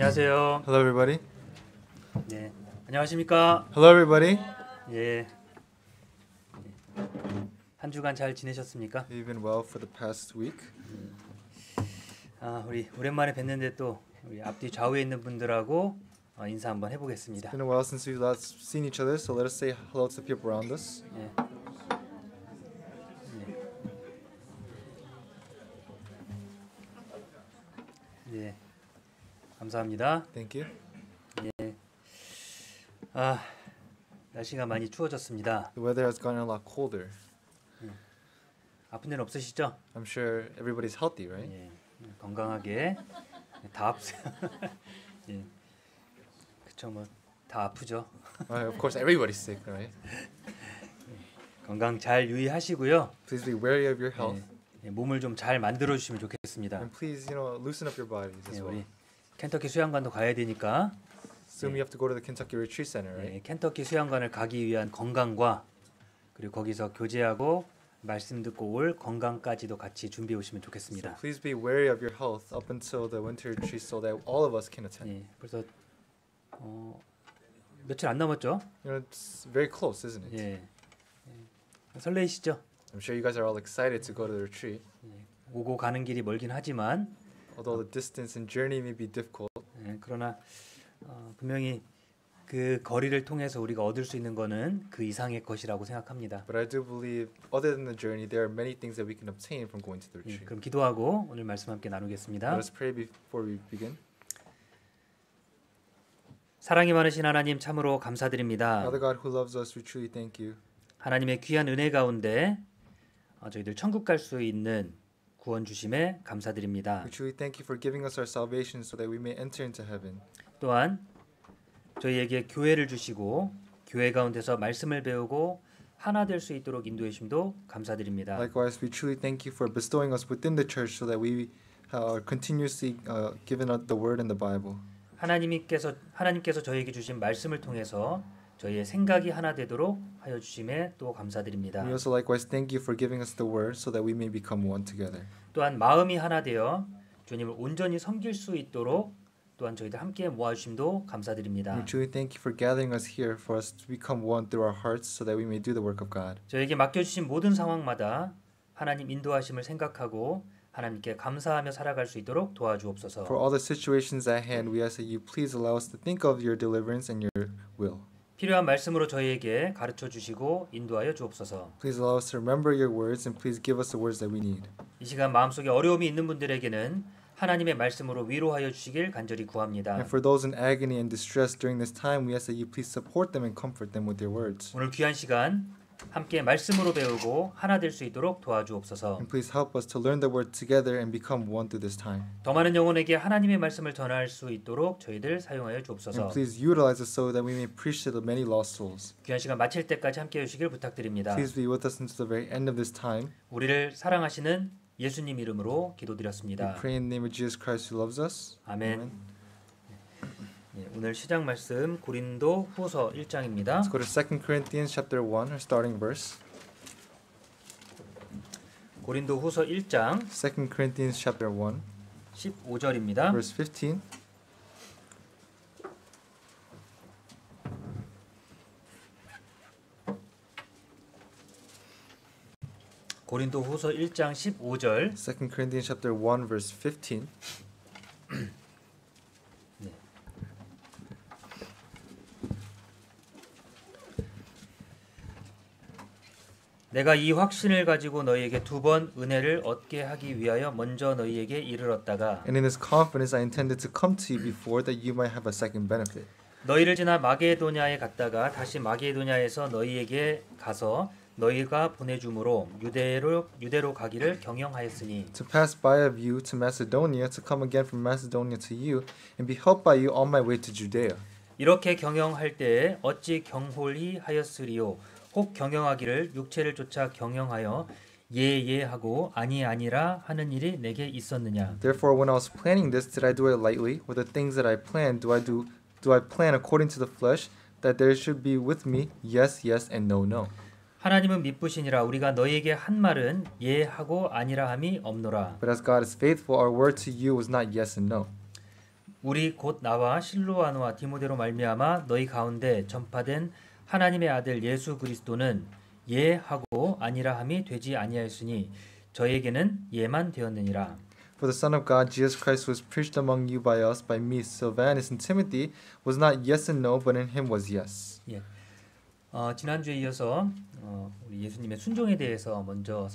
안녕하세요. Hello, everybody. 네, 안녕하십니까? Hello, everybody. 예, 한 주간 잘 지내셨습니까? You've been well for the past week. 우리 오랜만에 뵀는데 또 우리 앞뒤 좌우에 있는 분들하고 인사 한번 해보겠습니다. It's been a while since we've last seen each other, so let us say hello to the people around us. 예. 네, 감사합니다. Thank you. 예, 날씨가 많이 추워졌습니다. The weather has gotten a lot colder. 아픈 데는 없으시죠? I'm sure everybody's healthy, right? 예, 건강하게 다 아프세요. 예, 그쵸 뭐 다 아프죠. Of course, everybody's sick, right? 건강 잘 유의하시고요. Please be wary of your health, 예, 몸을 좀 잘 만들어 주시면 좋겠습니다. and please, loosen up your bodies as 예, well. 우리 켄터키 수양관도 가야 되니까 Soon we have to go to the Kentucky Retreat Center, right? 예, 켄터키 수양관을 가기 위한 건강과 그리고 거기서 교제하고 말씀 듣고 올 건강까지도 같이 준비해 오시면 So 좋겠습니다. please be wary of your health up until the winter retreat, so that all of us can attend. 예, 벌써 며칠 안 남았죠? It's very close, isn't it? 예, 설레이시죠? I'm sure you guys are all excited to go to the retreat. 오고 가는 길이 멀긴 하지만 Although the distance and journey may be difficult, 예, 그러나 분명히 그 거리를 통해서 우리가 얻을 수 있는 거는 그 이상의 것이라고 생각합니다. but I do believe, other than the journey, there are many things that we can obtain from going to the 예, retreat. 그럼 기도하고 오늘 말씀 함께 나누겠습니다. Let us pray before we begin. 사랑이 많으신 하나님 참으로 감사드립니다. Father God who loves us, we truly thank you. 하나님의 귀한 은혜 가운데 저희들 천국 갈 수 있는 구원 주심에 감사드립니다. We truly thank you for giving us our salvation so that we may enter into heaven. 또한 저희에게 교회를 주시고 교회 가운데서 말씀을 배우고 하나 될 수 있도록 인도해 주심도 감사드립니다. Likewise, we truly thank you for bestowing us within the church so that we are continuously given the word and the Bible. 하나님께서 저희에게 주신 말씀을 통해서 저희의 생각이 하나 되도록 하여 주심에 또 감사드립니다. We also likewise thank you for giving us the word so that we may become one together. 또한 마음이 하나 되어 주님을 온전히 섬길 수 있도록 또한 저희들 함께 모아 주심도 감사드립니다. We truly thank you for gathering us here for us to become one through our hearts so that we may do the work of God. 저에게 맡겨 주신 모든 상황마다 하나님 인도하심을 생각하고 하나님께 감사하며 살아갈 수 있도록 도와주옵소서. For all the situations at hand, we ask that you please allow us to think of your deliverance and your will. 필요한 말씀으로 저희에게 가르쳐 주시고 인도하여 주옵소서. Please allow us to remember your words and please give us the words that we need. 이 시간 마음속에 어려움이 있는 분들에게는 하나님의 말씀으로 위로하여 주시길 간절히 구합니다. And for those in agony and distress during this time, we ask that you please support them and comfort them with your words. 오늘 귀한 시간 함께 말씀으로 배우고 하나 될 수 있도록 도와주옵소서. And please help us to learn the word together and become one through this time. 더 많은 영혼에게 하나님의 말씀을 전할 수 있도록 저희들 사용하여 주옵소서. And please utilize us so that we may preach to the many lost souls. 귀한 시간 마칠 때까지 함께 해주시길 부탁드립니다. Please be with us until the very end of this time. 우리를 사랑하시는 예수님 이름으로 We 기도드렸습니다. pray in the name of Jesus Christ who loves us. 아멘. 예, 오늘 시작 말씀 고린도 후서 1장입니다. Let's go to 2 Corinthians chapter 1, our starting verse. 고린도 후서 1장 2 Corinthians chapter 1, 15절입니다. verse 15. 고린도 후서 1장 15절 2 Corinthians chapter 1, verse 15. 내가 이 확신을 가지고 너희에게 두 번 은혜를 얻게 하기 위하여 먼저 너희에게 이르렀다가 And in this confidence I intended to come to you before that you might have a second benefit. 너희를 지나 마게도냐에 갔다가 다시 마게도냐에서 너희에게 가서 너희가 보내줌으로 유대로 가기를 경영하였으니 To pass by of you to Macedonia, to come again from Macedonia to you, and be helped by you on my way to Judea. 이렇게 경영할 때에 어찌 경홀히 하였으리요 혹 경영하기를 육체를 쫓아 경영하여 예하고 아니라 하는 일이 내게 있었느냐. Therefore, when I was planning this, did I do it lightly? With the things that I planned, do I plan according to the flesh, that there should be with me yes, yes, and no, no? 하나님은 미쁘시니라 우리가 너희에게 한 말은 예하고 아니라 함이 없노라. But as God is faithful, our word to you was not yes and no. 우리 곧 나와 실로아노와 디모데로 말미암아 너희 가운데 전파된 하나님의 아들 예수 그리스도는 예하고 아니라 함이 되지 아니하였으니 저에게는 예만 되었느니라. For the Son of God, Jesus Christ, was preached among you by us, by me, Silvanus, and Timothy, was not yes and no, but in him was yes. 예. 지난주에 이어서 우리 예수님의 순종에 대해서 먼저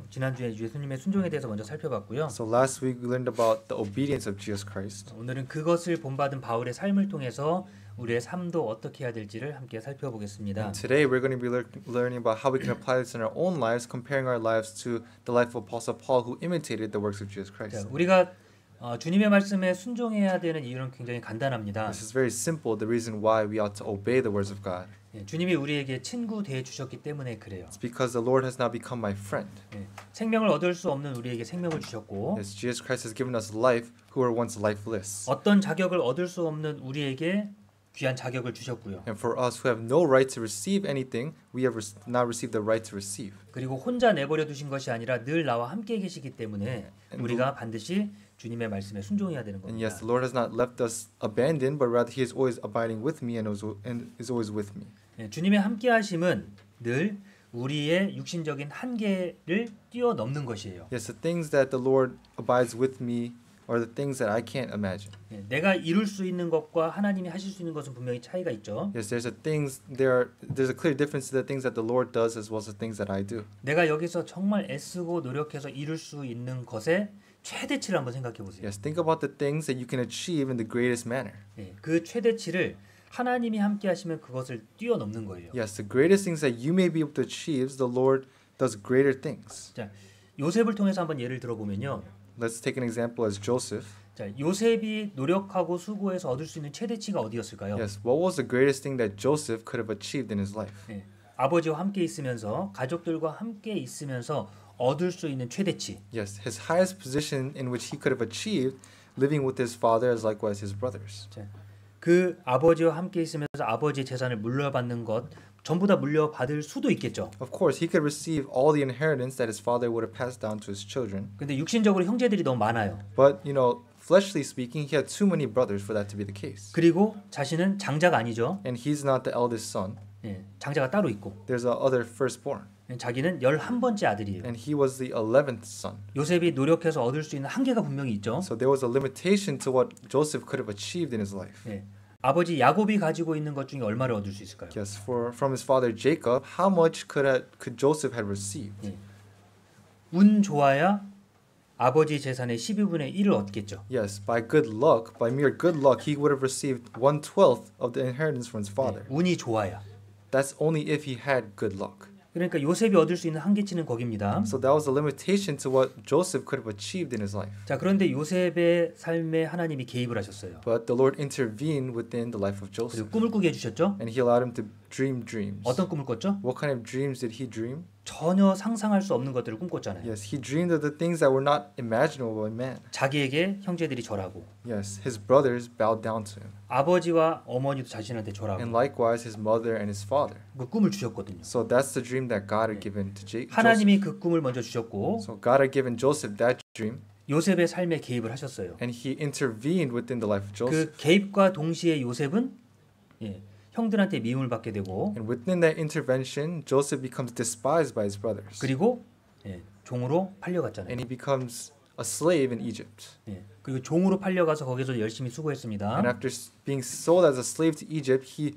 지난주에 예수님의 순종에 대해서 먼저 살펴봤고요. So last week we learned about the obedience of Jesus Christ. 오늘은 그것을 본받은 바울의 삶을 통해서 우리의 삶도 어떻게 해야 될지를 함께 살펴보겠습니다. And today we're going to be learning about how we can apply this in our own lives, comparing our lives to the life of Apostle Paul, who imitated the works of Jesus 자, Christ. 우리가 주님의 말씀에 순종해야 되는 이유는 굉장히 간단합니다. This is very simple. The reason why we ought to obey the words of God. 예, 주님이 우리에게 친구 되어 주셨기 때문에 그래요. It's because the Lord has now become my friend. 예, 생명을 얻을 수 없는 우리에게 생명을 주셨고 Yes, Jesus Christ has given us life who were once lifeless. 어떤 자격을 얻을 수 없는 우리에게 귀한 자격을 주셨고요. And for us who have no right to receive anything, we have now received the right to receive. 그리고 혼자 내버려 두신 것이 아니라 늘 나와 함께 계시기 때문에 우리가 반드시 주님의 말씀에 순종해야 되는 And 겁니다. yes, the Lord has not left us abandoned, but rather He is always abiding with me and is always with me. 예, 주님의 함께 하심은 늘 우리의 육신적인 한계를 뛰어넘는 것이에요. Yes, the things that the Lord abides with me are the things that I can't imagine. 예, 내가 이룰 수 있는 것과 하나님이 하실 수 있는 것은 분명히 차이가 있죠. Yes, there's a clear difference to the things that the Lord does as well as the things that I do. 내가 여기서 정말 애쓰고 노력해서 이룰 수 있는 것의 최대치를 한번 생각해 보세요. Yes, think about the things that you can achieve in the greatest manner. 예, 그 최대치를 하나님이 함께 하시면 그것을 뛰어넘는 거예요. Yes, the greatest things that you may be able to achieve, the Lord does greater things. 자, 요셉을 통해서 한번 예를 들어보면요. Let's take an example as Joseph. 자, 요셉이 노력하고 수고해서 얻을 수 있는 최대치가 어디였을까요? Yes, what was the greatest thing that Joseph could have achieved in his life? 예, 아버지와 함께 있으면서 가족들과 함께 있으면서 얻을 수 있는 최대치. Yes, his highest position in which he could have achieved, living with his father as likewise his brothers. 자, 그 아버지와 함께 있으면서 아버지의 재산을 물려받는 것 전부 다 물려받을 수도 있겠죠. Of course, he could receive all the inheritance that his father would have passed down to his children. 근데 육신적으로 형제들이 너무 많아요. But, fleshly speaking, he had too many brothers for that to be the case. 그리고 자신은 장자가 아니죠. And he's not the eldest son. 예, 장자가 따로 있고 There's a other firstborn. 자기는 11번째 아들이에요. And he was the 11th son. 요셉이 노력해서 얻을 수 있는 한계가 분명히 있죠. So there was a limitation to what Joseph could have achieved in his life. 예, 아버지 야곱이 가지고 있는 것 중에 얼마를 얻을 수 있을까요? Yes, from his father Jacob, how much could Joseph have received? 운 좋아야 아버지 재산의 12분의 1을 얻겠죠. Yes, by mere good luck, he would have received 1/12 of the inheritance from his father. 운이 좋아야. That's only if he had good luck. 그러니까 요셉이 얻을 수 있는 한계치는 거기입니다. So that was a limitation to what Joseph could have achieved in his life. 자, 그런데 요셉의 삶에 하나님이 개입을 하셨어요. But the Lord intervened within the life of 그리고 Joseph. 꿈을 꾸게 해주셨죠. And he allowed him to dream dreams. 어떤 꿈을 꿨죠? What kind of dreams did he dream? 전혀 상상할 수 없는 것들을 꿈꿨잖아요. Yes, he dreamed of the things that were not imaginable by man. 자기에게 형제들이 절하고 Yes, his brothers bowed down to him. 아버지와 어머니도 자신한테 절하고 And likewise his mother and his father. 그 꿈을 주셨거든요. So that's the dream that God had given to Joseph. 하나님이 그 꿈을 먼저 주셨고 So God had given Joseph that dream. 요셉의 삶에 개입을 하셨어요. And he intervened within the life of Joseph. 그 개입과 동시에 요셉은 형들한테 미움을 받게 되고 And within that intervention, Joseph becomes despised by his brothers. 그리고 종으로 팔려갔잖아요. And he becomes a slave in Egypt. 그리고 종으로 팔려가서 거기서 열심히 수고했습니다. And after being sold as a slave to Egypt, he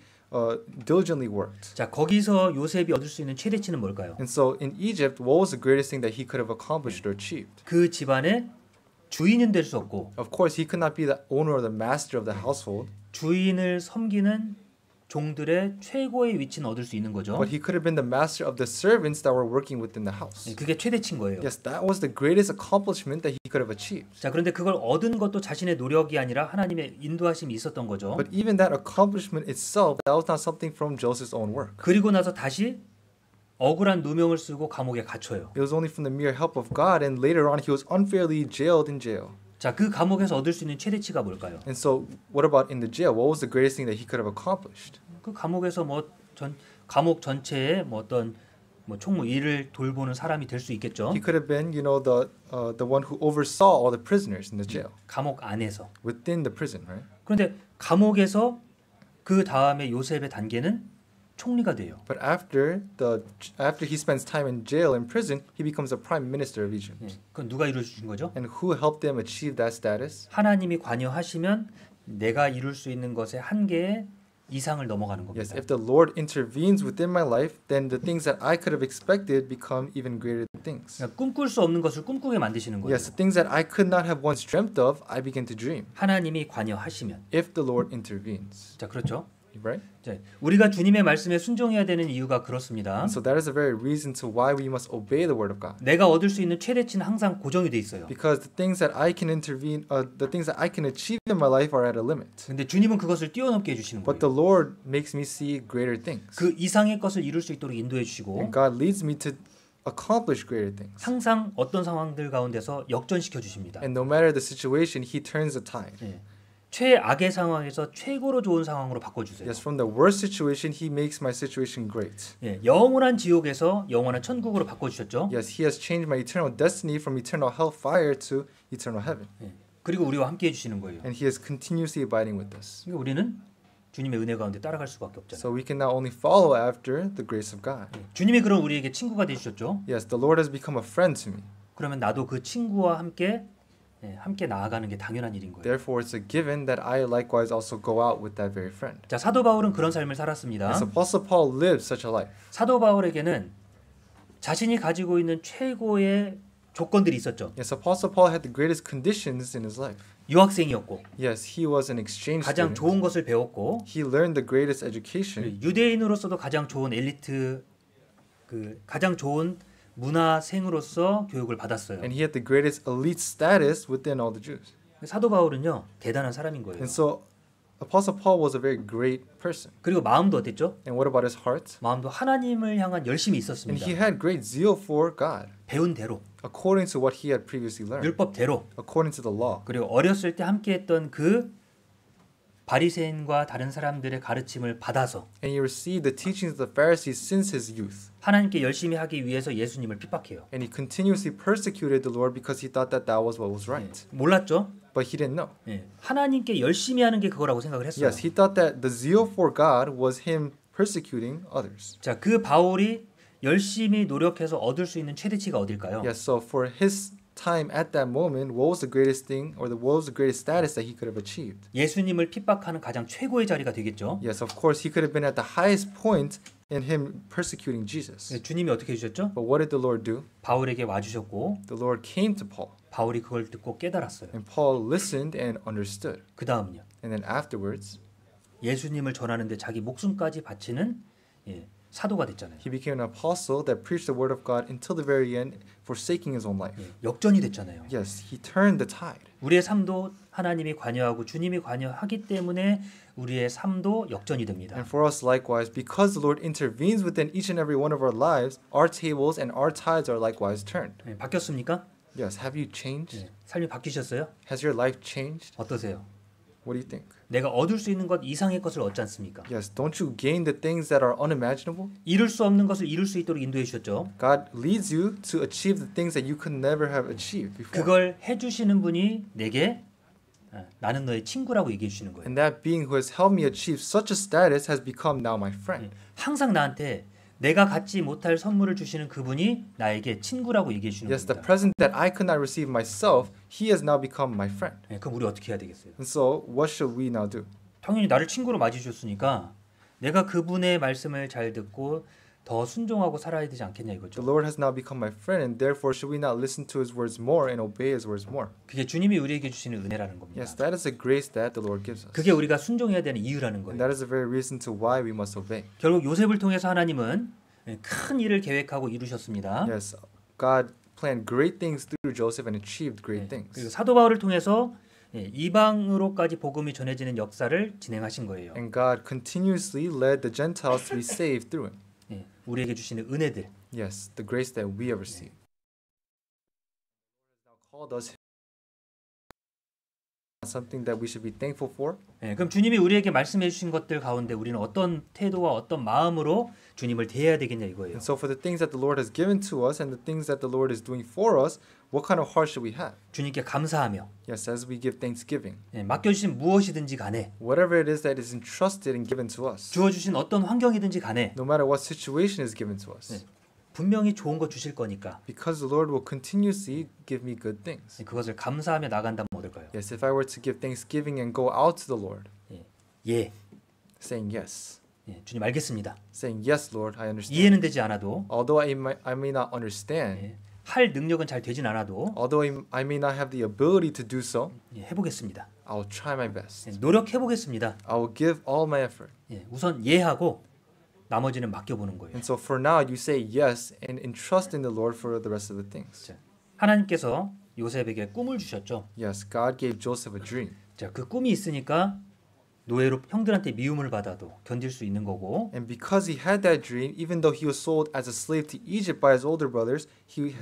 diligently worked. 자, 거기서 요셉이 얻을 수 있는 최대치는 뭘까요? And so in Egypt, what was the greatest thing that he could have accomplished or achieved? 그 집안의 주인은 될 수 없고 Of course, he could not be the owner or the master of the household, 주인을 섬기는 종들의 최고의 위치는 얻을 수 있는 거죠. but he could have been the master of the servants that were working within the house. 그게 최대치인 거예요. Yes, that was the greatest accomplishment that he could have achieved. 자, 그런데 그걸 얻은 것도 자신의 노력이 아니라 하나님의 인도하심이 있었던 거죠. But even that accomplishment itself, that was not something from Joseph's own work. 그리고 나서 다시 억울한 누명을 쓰고 감옥에 갇혀요. It was only from the mere help of God, and later on he was unfairly jailed in jail. 자, 그 감옥에서 얻을 수 있는 최대치가 뭘까요? And so, what about in the jail? What was the greatest thing that he could have accomplished? 그 감옥에서 감옥 전체에 어떤 뭐 총무 일을 돌보는 사람이 될 수 있겠죠. He could have been, the one who oversaw all the prisoners in the jail, 감옥 안에서. within the prison, right? 그런데 감옥에서 그 다음에 요셉의 단계는 총리가 돼요. But after he spends time in jail in prison, he becomes a prime minister of Egypt. 예, 그건 누가 이루어 주신 거죠? And who helped them achieve that status? 하나님이 관여하시면 내가 이룰 수 있는 것의 한계 이상을 넘어가는 겁니다. Yes, if the Lord intervenes within my life, then the things that I could have expected become even greater things. 그러니까 꿈꿀 수 없는 것을 꿈꾸게 만드시는 거예요. Yes, the things that I could not have once dreamt of, I begin to dream. 하나님이 관여하시면. If the Lord intervenes, 자, 그렇죠. right? 자, 우리가 주님의 말씀에 순종해야 되는 이유가 그렇습니다. So that is the very reason to why we must obey the word of God. 내가 얻을 수 있는 최대치는 항상 고정이 돼 있어요. Because the things that I can the things that I can achieve in my life are at a limit. 근데 주님은 그것을 뛰어넘게 해주시는 But 거예요. the Lord makes me see greater things. 그 이상의 것을 이룰 수 있도록 인도해 주시고 And God leads me to accomplish greater things. 항상 어떤 상황들 가운데서 역전시켜 주십니다. And no matter the situation, He turns the tide. 예. 최악의 상황에서 최고로 좋은 상황으로 바꿔주세요. Yes, from the worst situation, He makes my situation great. 예, 영원한 지옥에서 영원한 천국으로 바꿔주셨죠. Yes, He has changed my eternal destiny from eternal hellfire to eternal heaven. 예, 그리고 우리와 함께 해주시는 거예요. And He is continuously abiding with us. 그러니까 우리는 주님의 은혜 가운데 따라갈 수밖에 없잖아요. So we can not only follow after the grace of God. 예, 주님이 그럼 우리에게 친구가 되주셨죠. Yes, the Lord has become a friend to me. 그러면 나도 그 친구와 함께 나아가는 게 당연한 일인 거예요. Therefore, it's a given that I likewise also go out with that very friend. 자, 사도 바울은 그런 삶을 살았습니다. Yes, Apostle Paul lived such a life. 사도 바울에게는 자신이 가지고 있는 최고의 조건들이 있었죠. Yes, Apostle Paul had the greatest conditions in his life. 유학생이었고 Yes, he was an exchange 가장 student. 좋은 것을 배웠고 He learned the greatest education. 유대인으로서도 가장 좋은 가장 좋은 문화생으로서 교육을 받았어요. And he had the greatest elite status within all the Jews. 사도 바울은요 대단한 사람인 거예요. And so Apostle Paul was a very great person. 그리고 마음도 어땠죠? And what about his heart? 마음도 하나님을 향한 열심이 And 있었습니다. he had great zeal for God, 배운 대로, according to what he had previously learned, 율법대로, according to the law. 그리고 어렸을 때 함께했던 그 바리새인과 다른 사람들의 가르침을 받아서 And he received the teachings of the Pharisees since his youth. 하나님께 열심히 하기 위해서 예수님을 핍박해요. And he continuously persecuted the Lord because he thought that that was what was right. 몰랐죠? But he didn't know. 하나님께 열심히 하는 게 그거라고 생각을 했어요. Yes, he thought that the zeal for God was him persecuting others. 자, 그 바울이 열심히 노력해서 얻을 수 있는 최대치가 어딜까요? Yes, so for his time at that moment, what was the greatest thing or what was the greatest status that he could have achieved? 예수님을 핍박하는 가장 최고의 자리가 되겠죠. Yes, of course, he could have been at the highest point in him persecuting Jesus. 주님이 어떻게 해주셨죠? But what did the Lord do? 바울에게 와주셨고 The Lord came to Paul, 바울이 그걸 듣고 깨달았어요. and Paul listened and understood. 그 다음은요. And then afterwards, 예수님을 전하는데 자기 목숨까지 바치는 사도가 됐잖아요. he became an apostle that preached the word of God until the very end, forsaking his own life. 역전이 됐잖아요. Yes, he turned the tide. 우리의 삶도 하나님이 관여하고 주님이 관여하기 때문에 우리의 삶도 역전이 됩니다. And for us likewise, because the Lord intervenes within each and every one of our lives, our tables and our tides are likewise turned. 바뀌었습니까? Yes, have you changed? 삶이 바뀌셨어요? Has your life changed? 어떠세요? What do you think? 내가 얻을 수 있는 것 이상의 것을 얻지 않습니까? Yes, don't you gain the things that are unimaginable? 이룰 수 없는 것을 이룰 수 있도록 인도해 주셨죠. God leads you to achieve the things that you could never have achieved before. 그걸 해주시는 분이 내게 나는 너의 친구라고 얘기해 주시는 거예요. And that being who has helped me achieve such a status has become now my friend. 항상 나한테 내가 갖지 못할 선물을 주시는 그분이 나에게 친구라고 얘기해 주시는 Yes, the 겁니다. present that I could not receive myself, he has now become my friend. 그럼 우리 어떻게 해야 되겠어요? And so, what should we now do? 당연히 나를 친구로 맞이주셨으니까 내가 그분의 말씀을 잘 듣고 더 순종하고 살아야 되지 않겠냐 The 이거죠. Lord has now become my friend, and therefore should we not listen to his words more and obey his words more? 그게 주님이 우리에게 주시는 은혜라는 겁니다. Yes, that is a grace that the Lord gives us. 그게 우리가 순종해야 되는 이유라는 And 거예요. that is the very reason to why we must obey. 결국 요셉을 통해서 하나님은 큰 일을 계획하고 이루셨습니다. Yes, God planned great things through Joseph and achieved great 그리고 things. 사도 바울을 통해서 이방으로까지 복음이 전해지는 역사를 진행하신 거예요. And God continuously led the Gentiles to be saved through him. 우리에게 주시는 은혜들. Yes, the grace that we have received. Called us something that we should be thankful for. 예, 그럼 주님이 우리에게 말씀해 주신 것들 가운데 우리는 어떤 태도와 어떤 마음으로 주님을 대해야 되겠냐 이거예요. And so for the things that the Lord has given to us and the things that the Lord is doing for us, what kind of heart should we have? 주님께 감사하며 Yes, as we give thanksgiving. 예, 맡겨주신 무엇이든지 간에 Whatever it is that is entrusted and given to us, 주어주신 어떤 환경이든지 간에 no matter what situation is given to us, 분명히 좋은 거 주실 거니까 because the Lord will continuously give me good things. 그것을 감사하며 나간다면 어떨까요? Yes, if I were to give thanksgiving and go out to the Lord, 예, saying yes, 예, 주님 알겠습니다. saying yes, Lord, I understand. 이해는 되지 않아도 Although I may not understand, 예, 할 능력은 잘 되진 않아도 although I may not have the ability to do so, 예, 해보겠습니다. I will try my best. 예, 노력해보겠습니다. I will give all my effort. 예, 우선 예하고 나머지는 맡겨보는 거예요. And so for now, you say yes and entrust in the Lord for the rest of the things. 자, 하나님께서 요셉에게 꿈을 주셨죠. Yes, God gave Joseph a dream. 자, 그 꿈이 있으니까 노예로 형들한테 미움을 받아도 견딜 수 있는 거고 And because he had that dream, even though he was sold as a slave to Egypt by his older brothers,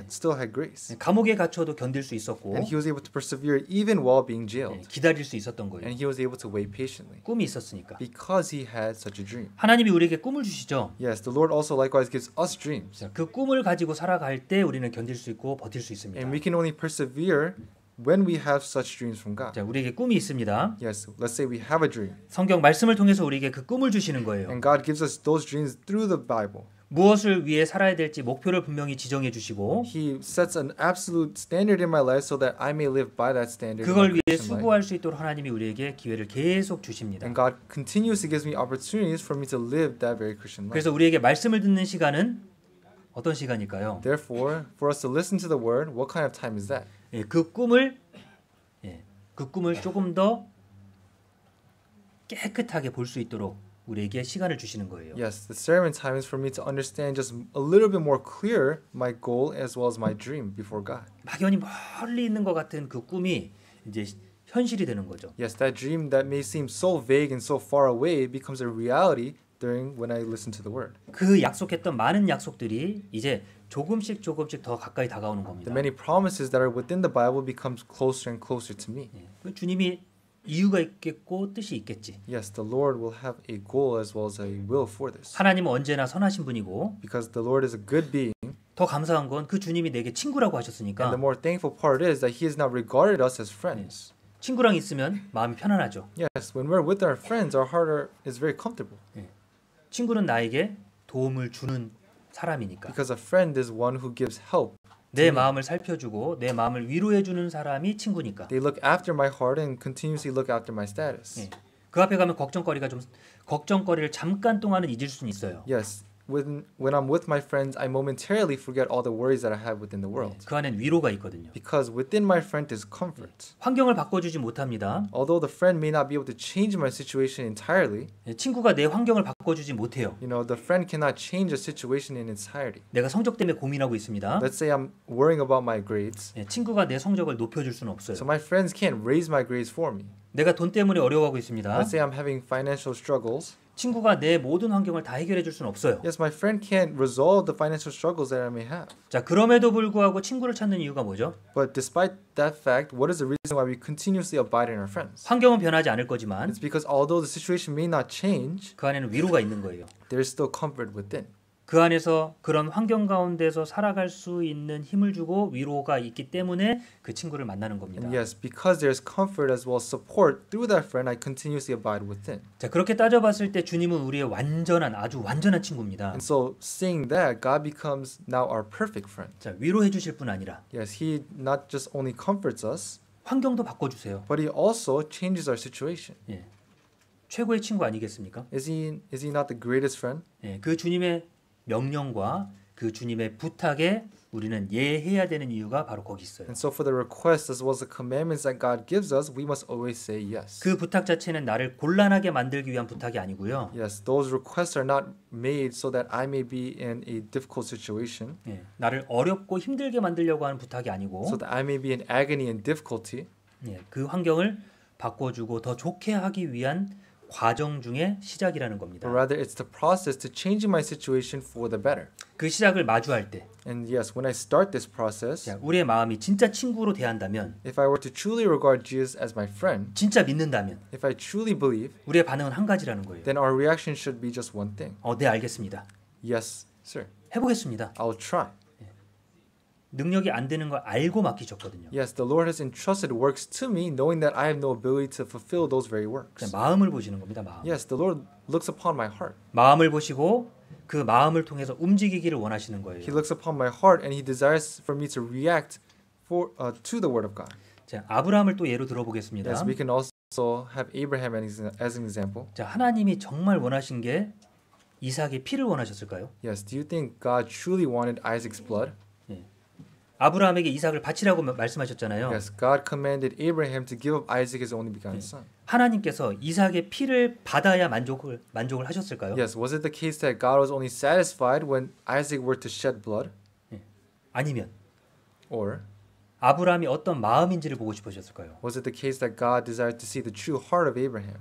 still had grace. 감옥에 갇혀도 견딜 수 있었고 And he was able to persevere even while being jailed. 기다릴 수 있었던 거예요. And he was able to wait patiently 꿈이 있었으니까. because he had such a dream. 하나님이 우리에게 꿈을 주시죠. Yes, the Lord also likewise gives us dreams. 자, 그 꿈을 가지고 살아갈 때 우리는 견딜 수 있고 버틸 수 있습니다. And we can only persevere when we have such dreams from God. 자, 우리에게 꿈이 있습니다. Yes, let's say we have a dream. 성경 말씀을 통해서 우리에게 그 꿈을 주시는 거예요. And God gives us those dreams through the Bible. 무엇을 위해 살아야 될지 목표를 분명히 지정해 주시고 He sets an absolute standard in my life so that I may live by that standard. in my 그걸 위해 Christian life. 수고할 수 있도록 하나님이 우리에게 기회를 계속 주십니다. And God continuously gives me opportunities for me to live that very Christian life. 그래서 우리에게 말씀을 듣는 시간은 어떤 시간일까요? Therefore, for us to listen to the word, what kind of time is that? 예, 그 꿈을 조금 더 깨끗하게 볼 수 있도록 우리에게 시간을 주시는 거예요. Yes, the sermon time is for me to understand just a little bit more clear my goal as well as my dream before God. 막연히 멀리 있는 것 같은 그 꿈이 이제 현실이 되는 거죠. Yes, that dream that may seem so vague and so far away becomes a reality during when I listen to the word. 그 약속했던 많은 약속들이 이제 조금씩 더 가까이 다가오는 겁니다. The many promises that are within the Bible becomes closer and closer to me. 예, 그 주님이 이유가 있겠고 뜻이 있겠지. Yes, the Lord will have a goal as well as a will for this. 하나님은 언제나 선하신 분이고 Because the Lord is a good being, 더 감사한 건 그 주님이 내게 친구라고 and 하셨으니까 the more thankful part is that He has not regarded us as friends. 친구랑 있으면 마음이 편안하죠. Yes, when we're with our friends, our heart is very comfortable. 친구는 나에게 도움을 주는 사람이니까. Because a friend is one who gives help. 내 마음을 살펴주고 내 마음을 위로해 주는 사람이 친구니까. They look after my heart and continuously look after my status. 예. 그 앞에 가면 걱정거리를 잠깐 동안은 잊을 수는 있어요. Yes, when I'm with my friends, I momentarily forget all the worries that I have within the world. 그 안엔 위로가 있거든요. Because within my friend is comfort. 환경을 바꿔주지 못합니다. Although the friend may not be able to change my situation entirely, 예, 친구가 내 환경을 바꿔주지 못해요. you know, the friend cannot change a situation in entirety. 내가 성적 때문에 고민하고 있습니다. Let's say I'm worrying about my grades. 예, 친구가 내 성적을 높여줄 수는 없어요. So my friends can't raise my grades for me. 내가 돈 때문에 어려워하고 있습니다. Let's say I'm having financial struggles. 친구가 내 모든 환경을 다 해결해 줄 수는 없어요. Yes, my friend can't resolve the financial struggles that I may have. 자, 그럼에도 불구하고 친구를 찾는 이유가 뭐죠? But despite that fact, what is the reason why we continuously abide in our friends? 환경은 변하지 않을 거지만 It's because although the situation may not change, 그 안에는 위로가 있는 거예요. there is still comfort within. 그 안에서 그런 환경 가운데서 살아갈 수 있는 힘을 주고 위로가 있기 때문에 그 친구를 만나는 겁니다. And yes, because there is comfort as well as support through that friend, I continuously abide within. 자, 그렇게 따져봤을 때 주님은 우리의 아주 완전한 친구입니다. And so, seeing that, God becomes now our perfect friend. 자, 위로해 주실 뿐 아니라 Yes, He not just only comforts us, 환경도 바꿔주세요. but He also changes our situation. 예. 최고의 친구 아니겠습니까? Is He not the greatest friend? 예, 그 주님의 명령과 그 주님의 부탁에 우리는 예해야 되는 이유가 바로 거기 있어요. And so for the requests as well as the commandments that God gives us, we must always say yes. 그 부탁 자체는 나를 곤란하게 만들기 위한 부탁이 아니고요. Yes, those requests are not made so that I may be in a difficult situation, 예, 나를 어렵고 힘들게 만들려고 하는 부탁이 아니고 so that I may be in agony and difficulty. 예, 그 환경을 바꿔주고 더 좋게 하기 위한 과정 중의 시작이라는 but 겁니다. rather it's the process to changing my situation for the better. 그 시작을 마주할 때 And yes, when I start this process, 자, 우리의 마음이 진짜 친구로 대한다면 if I were to truly regard Jesus as my friend, 진짜 믿는다면 if I truly believe, 우리의 반응은 한 가지라는 거예요. then our reaction should be just one thing. 네 알겠습니다. Yes, sir. 해보겠습니다. I'll try. 능력이 안 되는 걸 알고 맡기셨거든요. Yes, the Lord has entrusted works to me, knowing that I have no ability to fulfill those very works. 그냥 마음을 보시는 겁니다. 마음. Yes, the Lord looks upon my heart. 마음을 보시고 그 마음을 통해서 움직이기를 원하시는 거예요. He looks upon my heart, and He desires for me to react to the Word of God. 자, 아브라함을 또 예로 들어보겠습니다. Yes, we can also have Abraham as an example. 자, 하나님이 정말 원하신 게 이삭의 피를 원하셨을까요? Yes, do you think God truly wanted Isaac's blood? 아브라함에게 이삭을 바치라고 말씀하셨잖아요. Yes, God commanded Abraham to give up Isaac, his only begotten son. 하나님께서 이삭의 피를 받아야 만족을 하셨을까요? Yes, was it the case that God was only satisfied when Isaac were to shed blood? 아니면 Or 아브라함이 어떤 마음인지를 보고 싶으셨을까요? was it the case that God desired to see the true heart of Abraham?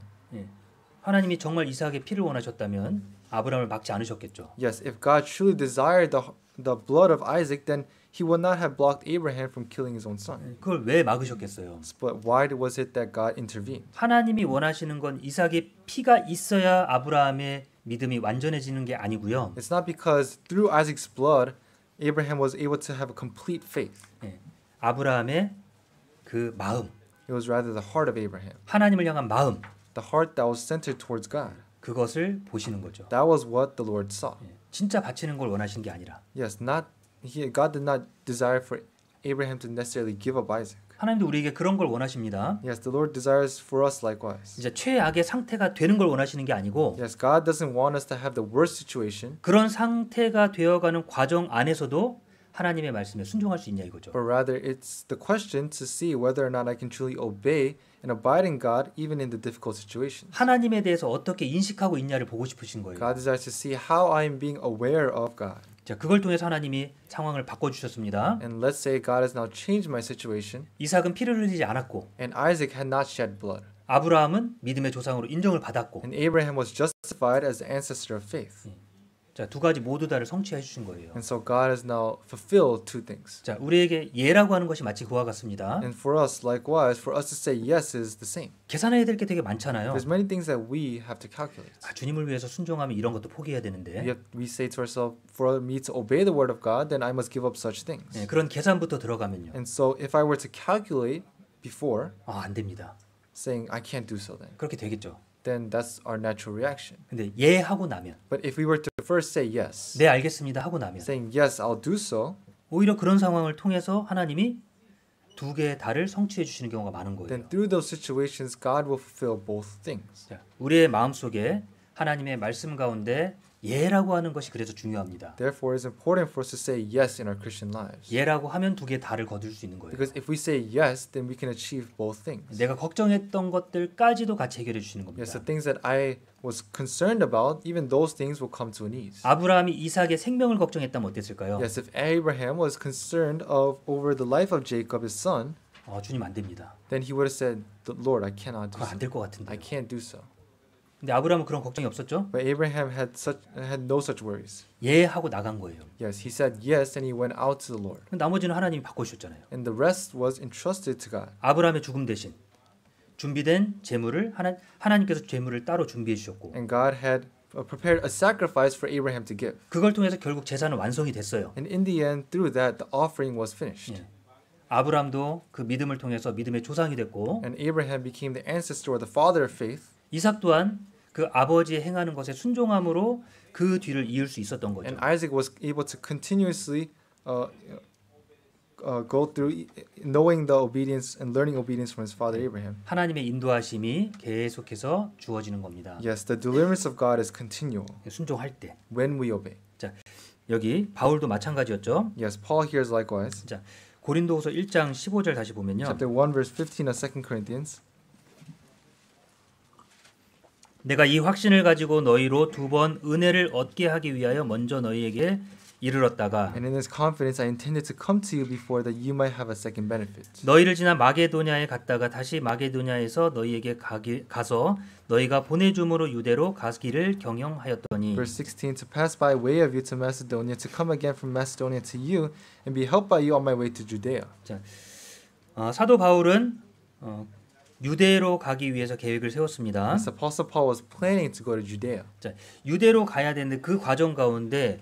하나님이 정말 이삭의 피를 원하셨다면 아브라함을 막지 않으셨겠죠. Yes, if God truly desired the blood of Isaac, then He would not have blocked Abraham from killing his own son. 그걸 왜 막으셨겠어요? But why was it that God intervened? 하나님이 원하시는 건 이삭의 피가 있어야 아브라함의 믿음이 완전해지는 게 아니고요. It's not because through Isaac's blood, Abraham was able to have a complete faith. 아브라함의 그 마음, It was rather the heart of Abraham, 하나님을 향한 마음, the heart that was centered towards God. 그것을 보시는 거죠. That was what the Lord saw. 진짜 바치는 걸 원하신 게 아니라 Yes, God did not desire for Abraham to necessarily give up Isaac. 하나님도 우리에게 그런 걸 원하십니다. Yes, the Lord desires for us likewise. 이제 최악의 상태가 되는 걸 원하시는 게 아니고 Yes, God doesn't want us to have the worst situation, 그런 상태가 되어가는 과정 안에서도 하나님의 말씀에 순종할 수 있냐 이거죠. but rather it's the question to see whether or not I can truly obey and abide in God even in the difficult situations. 하나님에 대해서 어떻게 인식하고 있냐를 보고 싶으신 거예요. God desires to see how I am being aware of God. 자, 그걸 통해서 하나님이 상황을 바꿔주셨습니다. And let's say God has now changed my situation, 이삭은 피를 흘리지 않았고 and Isaac had not shed blood, 아브라함은 믿음의 조상으로 인정을 받았고 and Abraham was justified as the ancestor of faith. 자, 두 가지 모두 다를 성취해 주신 거예요. And so God has now fulfilled two things. 자, 우리에게 예라고 하는 것이 마치 그와 같습니다. And for us, likewise, for us to say yes is the same. 계산해야 될 게 되게 많잖아요. There's many things that we have to calculate. 주님을 위해서 순종하면 이런 것도 포기해야 되는데 We say to ourselves, for me to obey the word of God, then I must give up such things. 그런 계산부터 들어가면요. And so if I were to calculate before, 안 됩니다. saying I can't do so 그렇게 되겠죠. then that's our natural reaction. 근데 예 하고 나면 But if we were to first say yes, 네 알겠습니다 하고 나면 saying yes, I'll do so, 오히려 그런 상황을 통해서 하나님이 두 개의 달을 성취해 주시는 경우가 많은 거예요. then through those situations, God will fulfill both things. 자, 우리의 마음속에 하나님의 말씀 가운데 예라고 하는 것이 그래서 중요합니다. Therefore, it's important for us to say yes in our Christian lives. 예라고 하면 두 개의 달을 거둘 수 있는 거예요. Because if we say yes, then we can achieve both things. 내가 걱정했던 것들까지도 같이 해결해 주시는 겁니다. Yes, the things that I was concerned about, even those things will come to an ease. 아브라함이 이삭의 생명을 걱정했다면 어땠을까요? Yes, if Abraham was concerned over the life of Jacob, his son, 주님 안 됩니다. then he would have said, Lord, I cannot do 그거 so. 안 될 것 같은데. I can't do so. 근데 아브라함은 그런 걱정이 없었죠? But Abraham had no such worries. 예 하고 나간 거예요. Yes, he said yes, and he went out to the Lord. 나머지는 하나님이 바꿔주셨잖아요. And the rest was entrusted to God. 아브라함의 죽음 대신 준비된 제물을 하나님께서 제물을 따로 준비해 주셨고 And God had prepared a sacrifice for Abraham to give. 그걸 통해서 결국 제사는 완성이 됐어요. And in the end, through that, the offering was finished. 아브라함도 그 믿음을 통해서 믿음의 조상이 됐고 And Abraham became the ancestor or the father of faith. 이삭 또한 그 아버지의 행하는 것에 순종함으로 그 뒤를 이을 수 있었던 거죠. And Isaac was able to continuously go through knowing the obedience and learning obedience from his father Abraham. 하나님의 인도하심이 계속해서 주어지는 겁니다. Yes, the deliverance of God is continual 순종할 때. when we obey. 여기 바울도 마찬가지였죠. Yes, Paul here is likewise. 자, 고린도후서 1장 15절 다시 보면요. Chapter 1 verse 15 of 2 Corinthians. 내가 이 확신을 가지고 너희로 두 번 은혜를 얻게 하기 위하여 먼저 너희에게 이르렀다가 And in this confidence, I intended to come to you before that you might have a second benefit. 너희를 지나 마게도냐에 갔다가 다시 마게도냐에서 너희에게 가서 너희가 보내줌으로 유대로 가기를 경영하였더니 Verse 16, to pass by way of you to Macedonia, to come again from Macedonia to you, and be helped by you on my way to Judea. 사도 바울은 유대로 가기 위해서 계획을 세웠습니다. As Apostle Paul was planning to go to Judea. 자, 유대로 가야 되는데 그 과정 가운데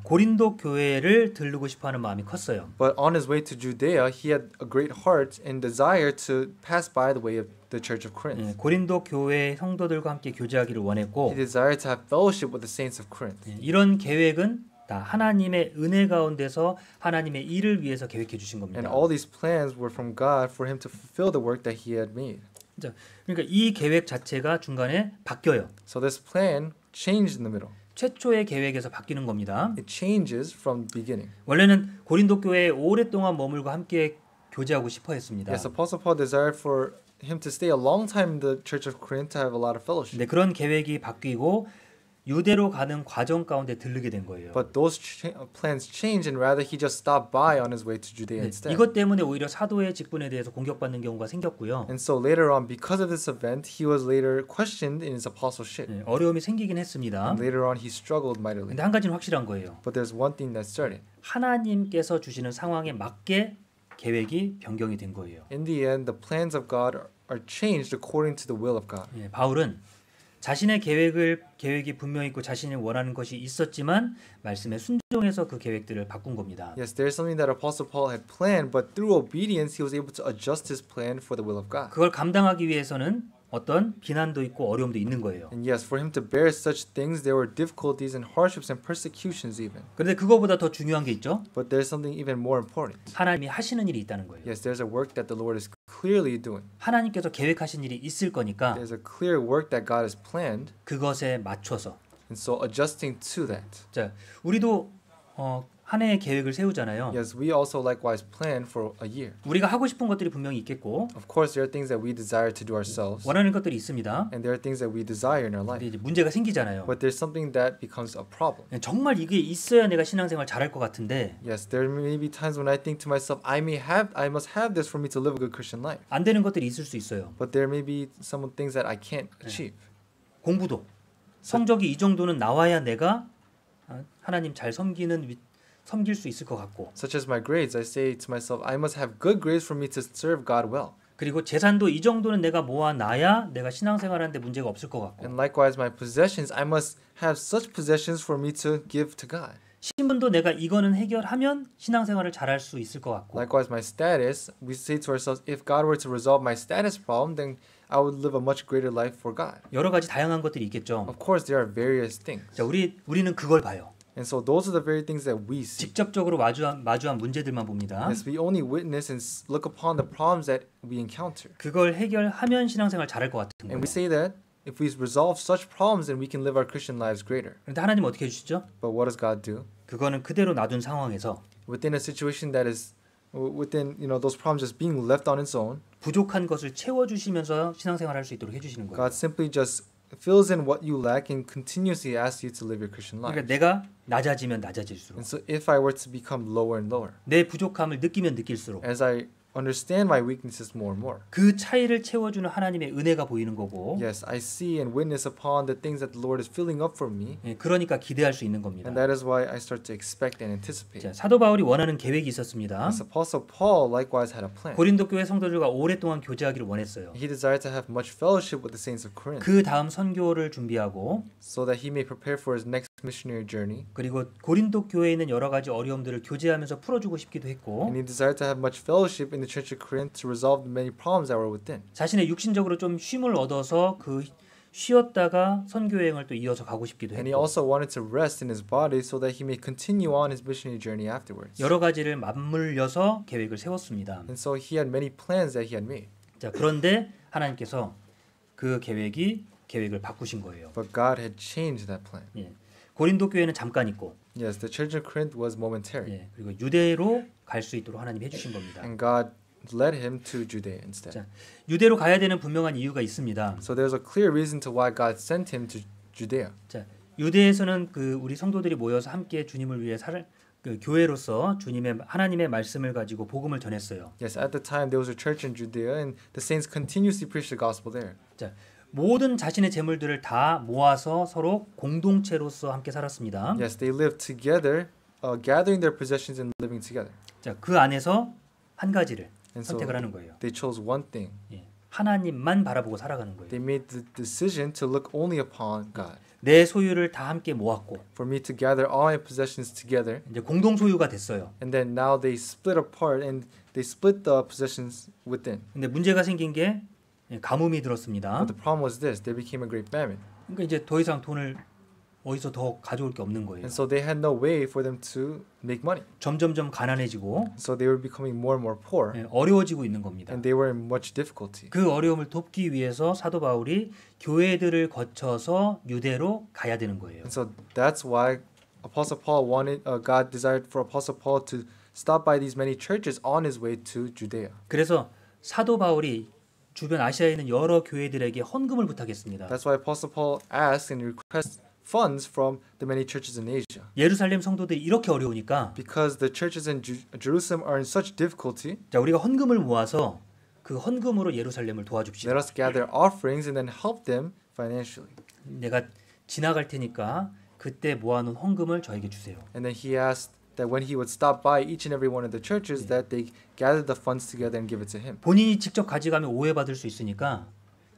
고린도 교회를 들르고 싶어하는 마음이 컸어요. But on his way to Judea, he had a great heart and desire to pass by the way of the church of Corinth. 고린도 교회 성도들과 함께 교제하기를 원했고 He desired to have fellowship with the saints of Corinth. 이런 계획은 다 하나님의 은혜 가운데서 하나님의 일을 위해서 계획해 주신 겁니다. And all these plans were from God for him to fulfill the work that he had made. 자, 그러니까 이 계획 자체가 중간에 바뀌어요. So this plan changed in the middle. 최초의 계획에서 바뀌는 겁니다. It changes from the beginning. 원래는 고린도 교회에 오랫동안 머물고 함께 교제하고 싶어 했습니다. Yes, Apostle Paul desired for him to stay a long time in the church of Corinth to have a lot of fellowship. 근데 그런 계획이 바뀌고 유대로 가는 과정 가운데 들르게 된 거예요. But those plans changed, and rather he just stopped by on his way to Judea instead. 이것 때문에 오히려 사도의 직분에 대해서 공격받는 경우가 생겼고요. And so later on, because of this event, he was later questioned in his apostleship. 어려움이 생기긴 했습니다. And later on, he struggled mightily. 근데 한 가지는 확실한 거예요. But there's one thing that's certain. 하나님께서 주시는 상황에 맞게 계획이 변경이 된 거예요. In the end, the plans of God are changed according to the will of God. 바울은 자신의 계획이 분명히 있고 자신이 원하는 것이 있었지만 말씀에 순종해서 그 계획들을 바꾼 겁니다. Yes, there's something that Apostle Paul had planned, but through obedience, he was able to adjust his plan for the will of God. 그걸 감당하기 위해서는 어떤 비난도 있고 어려움도 있는 거예요. And yes, for him to bear such things, there were difficulties and hardships and persecutions even. 그런데 그거보다 더 중요한 게 있죠. But there's something even more important. 하나님이 하시는 일이 있다는 거예요. Yes, there's a work that the Lord is clearly doing. 하나님께서 계획하신 일이 있을 거니까 There's a clear work that God has planned, 그것에 맞춰서 and so adjusting to that. 자, 우리도 한 해의 계획을 세우잖아요. Yes, we also likewise plan for a year. 우리가 하고 싶은 것들이 분명히 있겠고 Of course, there are things that we desire to do ourselves, 원하는 것들이 있습니다. and there are things that we desire in our 근데 life. 이제 문제가 생기잖아요. But there's something that becomes a problem. 정말 이게 있어야 내가 신앙생활 잘할 것 같은데 Yes, there may be times when I think to myself, I must have this for me to live a good Christian life. 안 되는 것들이 있을 수 있어요. But there may be some things that I can't achieve. 공부도 성적이 이 정도는 나와야 내가 하나님 잘 섬길 수 있을 것 같고 Such as my grades, I say to myself, I must have good grades for me to serve God well. 그리고 재산도 이 정도는 내가 모아놔야 내가 신앙생활하는데 문제가 없을 것 같고 And likewise, my possessions, I must have such possessions for me to give to God. 신분도 내가 이거는 해결하면 신앙생활을 잘할 수 있을 것 같고 Likewise, my status, we say to ourselves, if God were to resolve my status problem, then I would live a much greater life for God. 여러 가지 다양한 것들이 있겠죠. Of course, there are various things. 자, 우리는 그걸 봐요. And so those are the very things that we see. 직접적으로 마주한 문제들만 봅니다. Yes, we only witness and look upon the problems that we encounter. 그걸 해결하면 신앙생활 잘할 것 같은 거예요. And we say that if we resolve such problems, then we can live our Christian lives greater. 그런데 하나님 어떻게 해주시죠? But what does God do? 그거는 그대로 놔둔 상황에서 Within a situation that is within those problems just being left on its own, 부족한 것을 채워주시면서 신앙생활 할 수 있도록 해주시는 거예요. God simply just fills in what you lack and continuously asks you to live your Christian life. 그러니까 내가 낮아지면 낮아질수록 And so if I were to become lower and lower, 내 부족함을 느끼면 느낄수록 as I understand my weaknesses more and more, 그 차이를 채워주는 하나님의 은혜가 보이는 거고 yes, I see and witness upon the things that the Lord is filling up for me, 그러니까 기대할 수 있는 겁니다. and that is why I start to expect and anticipate. 자, 사도 바울이 원하는 계획이 있었습니다. As Apostle Paul likewise had a plan. 고린도 교회 성도들과 오랫동안 교제하기를 원했어요. He desired to have much fellowship with the saints of Corinth, 그 다음 선교를 준비하고 so that he may prepare for his next missionary journey. 그리고 고린도 교회에 있는 여러 가지 어려움들을 교제하면서 풀어주고 싶기도 했고 And he desired to have much fellowship in the church of Corinth to resolve the many problems that were within. 자신의 육신적으로 좀 쉼을 얻어서 그 쉬었다가 선교 여행을 또 이어서 가고 싶기도 And he 했고 also wanted to rest in his body so that he may continue on his missionary journey afterwards. 여러 가지를 맞물려서 계획을 세웠습니다. And so he had many plans that he had made. 자, 그런데 하나님께서 그 계획을 바꾸신 거예요. But God had changed that plan. 예. 고린도 교회는 잠깐 있고 Yes, the church of Corinth was momentary. 예. 그리고 유대로 갈 수 있도록 하나님 해주신 겁니다. And God led him to Judea instead. 자, 유대로 가야 되는 분명한 이유가 있습니다. So there's a clear reason to why God sent him to Judea. 자, 유대에서는 그 우리 성도들이 모여서 함께 주님을 위해 그 교회로서 주님의 하나님의 말씀을 가지고 복음을 전했어요. Yes, at the time there was a church in Judea, and the saints continuously preached the gospel there. 자, 모든 자신의 재물들을 다 모아서 서로 공동체로서 함께 살았습니다. Yes, they lived together, gathering their possessions and living together. 자, 그 안에서 한 가지를 And so 선택을 하는 거예요. they chose one thing. 예, 하나님만 바라보고 살아가는 거예요. They made the decision to look only upon God. 내 소유를 다 함께 모았고 For me to gather all my possessions together, 이제 공동 소유가 됐어요. and then now they split apart and they split the possessions within. 근데 문제가 생긴 게 가뭄이 들었습니다. But the problem was this: there became a great famine, 그러니까 이제 더 이상 돈을 어디서 더 가져올 게 없는 거예요. and so they had no way for them to make money. 점점점 가난해지고 So they were becoming more and more poor, 어려워지고 있는 겁니다. and they were in much difficulty. 그 어려움을 돕기 위해서 사도 바울이 교회들을 거쳐서 유대로 가야 되는 거예요. And so that's why Apostle Paul wanted, God desired for Apostle Paul to stop by these many churches on his way to Judea. 그래서 사도 바울이 주변 아시아에 있는 여러 교회들에게 헌금을 부탁했습니다. That's why Apostle Paul asked and requests funds from the many churches in Asia. 예루살렘 성도들이 이렇게 어려우니까 Because the churches in Jerusalem are in such difficulty, 자, 우리가 헌금을 모아서 그 헌금으로 예루살렘을 let 도와줍시다. us gather offerings and then help them financially. 내가 지나갈 테니까 그때 모아놓은 헌금을 저에게 주세요. And then he asked that when he would stop by each and every one of the churches, that they gather the funds together and give it to him. 본인이 직접 가져가면 오해받을 수 있으니까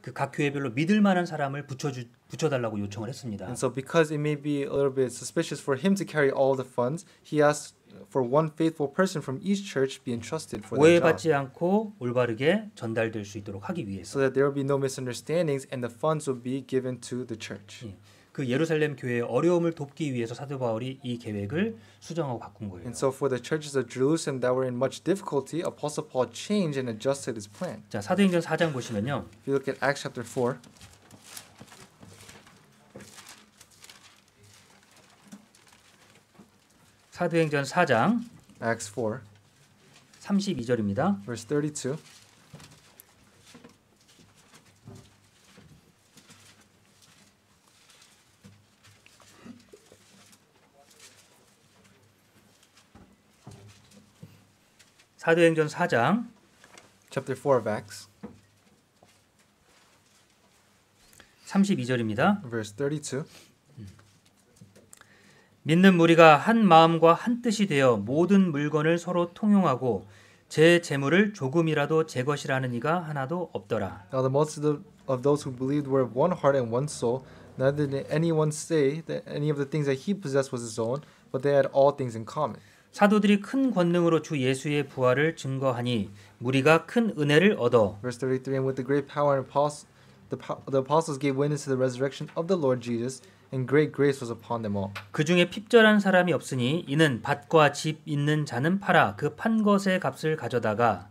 그 각 교회별로 믿을 만한 사람을 붙여달라고 요청을 했습니다. And so because it may be a little bit suspicious for him to carry all the funds, he asked for one faithful person from each church be entrusted for that job, 오해받지 않고 올바르게 전달될 수 있도록 하기 위해서 so that there will be no misunderstandings and the funds will be given to the church. 그 예루살렘 교회의 어려움을 돕기 위해서 사도 바울이 이 계획을 수정하고 바꾼 거예요. And so for the churches of Jerusalem that were in much difficulty, Apostle Paul changed and adjusted his plan. 자, 사도행전 4장 보시면요. If you look at Acts chapter 4, 사도행전 4장 Acts 4, 32절입니다. verse 32. 사도행전 4장 Chapter 4 of Acts, 32절입니다. verse 32. 믿는 무리가 한 마음과 한 뜻이 되어 모든 물건을 서로 통용하고 제 재물을 조금이라도 제 것이라 하는 이가 하나도 없더라. Now the multitude of those who believed were of one heart and one soul. Neither did anyone say that any of the things that he possessed was his own, but they had all things in common. 사도들이 큰 권능으로 주 예수의 부활을 증거하니 무리가 큰 은혜를 얻어 Verse 33. And with the great power and the apostles gave witness to the resurrection of the Lord Jesus, and great grace was upon them all. 그 중에 핍절한 사람이 없으니 이는 밭과 집 있는 자는 팔아 그 판 것의 값을 가져다가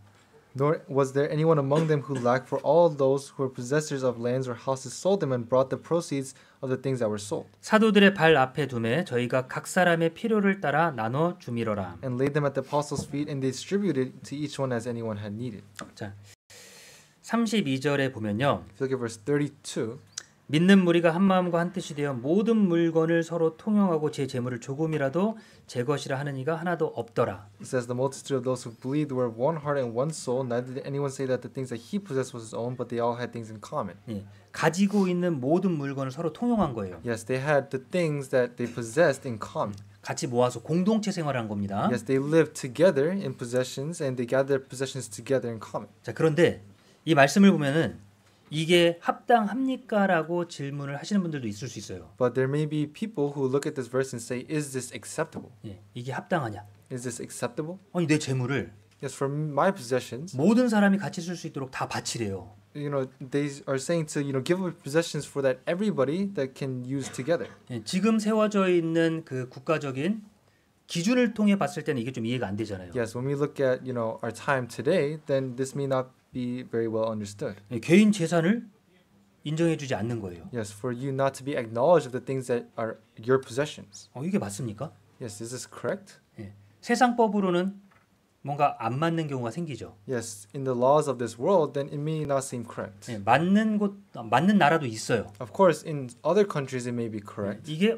Nor was there anyone among them who lacked, for all those who were possessors of lands or houses sold them and brought the proceeds of the things that were sold, 사도들의 발 앞에 두매 저희가 각 사람의 필요를 따라 나눠 주미러라. and laid them at the apostles' feet, and they distributed to each one as anyone had needed. 자, 32절에 보면요. If you look at verse 32, 믿는 무리가 한 마음과 한 뜻이 되어 모든 물건을 서로 통용하고 제 재물을 조금이라도 제 것이라 하는 이가 하나도 없더라. it says, The multitude of those who believed were of one heart and one soul. Neither did anyone say that the things that he possessed was his own, but they all had things in common. 예, 가지고 있는 모든 물건을 서로 통용한 거예요. Yes, they had the things that they possessed in common. 같이 모아서 공동체 생활한 겁니다. Yes, they lived together in possessions, and they gathered their possessions together in common. 자, 그런데 이 말씀을 보면은 이게 합당합니까라고 질문을 하시는 분들도 있을 수 있어요. But there may be people who look at this verse and say, is this acceptable? 예, 이게 합당하냐? Is this acceptable? 아니 내 재물을 Yes, for my possessions, 모든 사람이 같이 쓸 수 있도록 다 바치래요. they are saying to, give away possessions for that everybody that can use together. 예, 지금 세워져 있는 그 국가적인 기준을 통해 봤을 때는 이게 좀 이해가 안 되잖아요. Yes, when we look at, our time today, then this may not be very well understood. 예, 개인 재산을 인정해주지 않는 거예요. Yes, for you not to be acknowledged of the things that are your possessions. 이게 맞습니까? Yes, is this correct? 예, 세상법으로는 뭔가 안 맞는 경우가 생기죠. Yes, in the laws of this world, then it may not seem correct. 예, 맞는 나라도 있어요. Of course, in other countries it may be 예, correct. 이게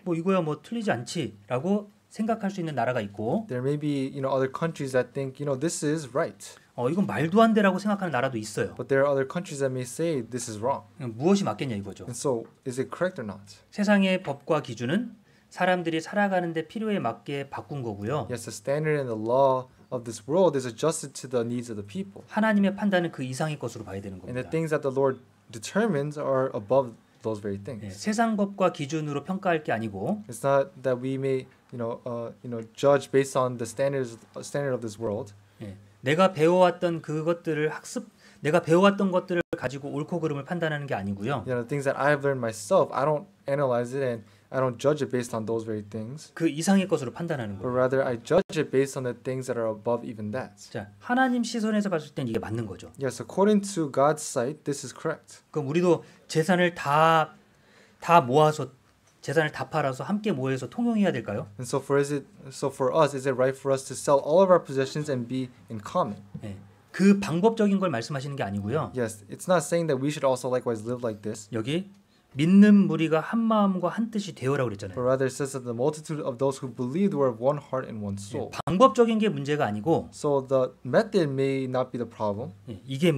뭐 이거야 뭐 틀리지 않지라고 생각할 수 있는 나라가 있고, There may be, other countries that think, this is right. 이건 말도 안 되라고 생각하는 나라도 있어요. But there are other countries that may say this is wrong. 무엇이 맞겠냐 이거죠. And so, is it correct or not? 세상의 법과 기준은 사람들이 살아가는데 필요에 맞게 바꾼 거고요. Yes, the standard and the law of this world is adjusted to the needs of the people. 하나님의 판단은 그 이상의 것으로 봐야 되는 And the 겁니다. things that the Lord determines are above those very 예, things. 세상 법과 기준으로 평가할 게 아니고 It's not that we may, judge based on the standard of this world. 예, 내가 배워왔던 것들을 가지고 옳고 그름을 판단하는 게 아니고요. Things that I've learned myself, I don't analyze it and I don't judge it based on those very things. 그 이상의 것으로 판단하는 But 거예요. rather, I judge it based on the things that are above even that. 자, 하나님 시선에서 봤을 땐 이게 맞는 거죠. Yes, according to God's sight, this is correct. 그럼 우리도 재산을 다 모아서 재산을 다 팔아서 함께 모여서 통용해야 될까요? And so for us, is it right for us to sell all of our possessions and be in common? 예, 그 방법적인 걸 말씀하시는 게 아니고요. Yes, it's not saying that we should also likewise live like this, 여기 믿는 무리가 한 마음과 한 뜻이 되어라고 but 그랬잖아요. rather it says that the multitude of those who believed were of one heart and one soul. 방법적인 게 문제가 아니고 So the method may not be the problem, 이게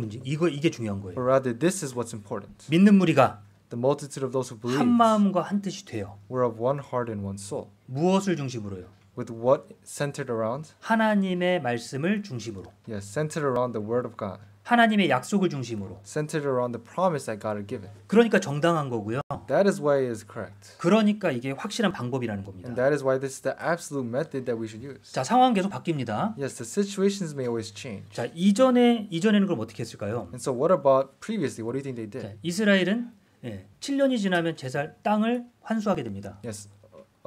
이게 중요한 but 거예요. rather this is what's important. 믿는 무리가 The multitude of those who 한 believed 마음과 한 뜻이 돼요. were of one heart and one soul. 무엇을 중심으로요? With what centered around? 하나님의 말씀을 중심으로. Yes, centered around the word of God. 하나님의 약속을 중심으로. Centered around the promise that God had given. 그러니까 정당한 거고요. That is why it is correct. 그러니까 이게 확실한 방법이라는 겁니다. And that is why this is the absolute method that we should use. 자, 상황 계속 바뀝니다. Yes, the situations may always change. 자, 이전에는 그럼 어떻게 했을까요? And so what about previously? What do you think they 자, did? 이스라엘은 7년이 지나면 땅을 환수하게 됩니다. Yes.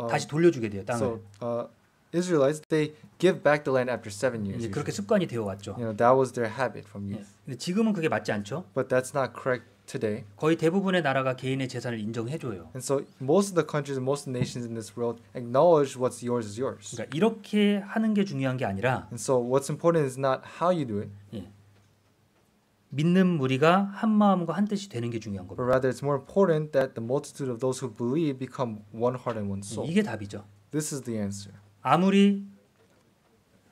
다시 돌려주게 돼요, 땅을. So Israelites, they give back the land after 7 years. 이제 그렇게 usually. 습관이 되어 왔죠. That was their habit from youth. 근데 지금은 그게 맞지 않죠? But that's not correct today. 거의 대부분의 나라가 개인의 재산을 인정해 줘요. And so most of the countries and most of the nations in this world acknowledge what's yours is yours. 그러니까 이렇게 하는 게 중요한 게 아니라 And so what's important is not how you do it, 믿는 무리가 한 마음과 한 뜻이 되는 게 중요한 but 겁니다. rather it's more important that the multitude of those who believe become one heart and one soul. 이게 답이죠. This is the answer.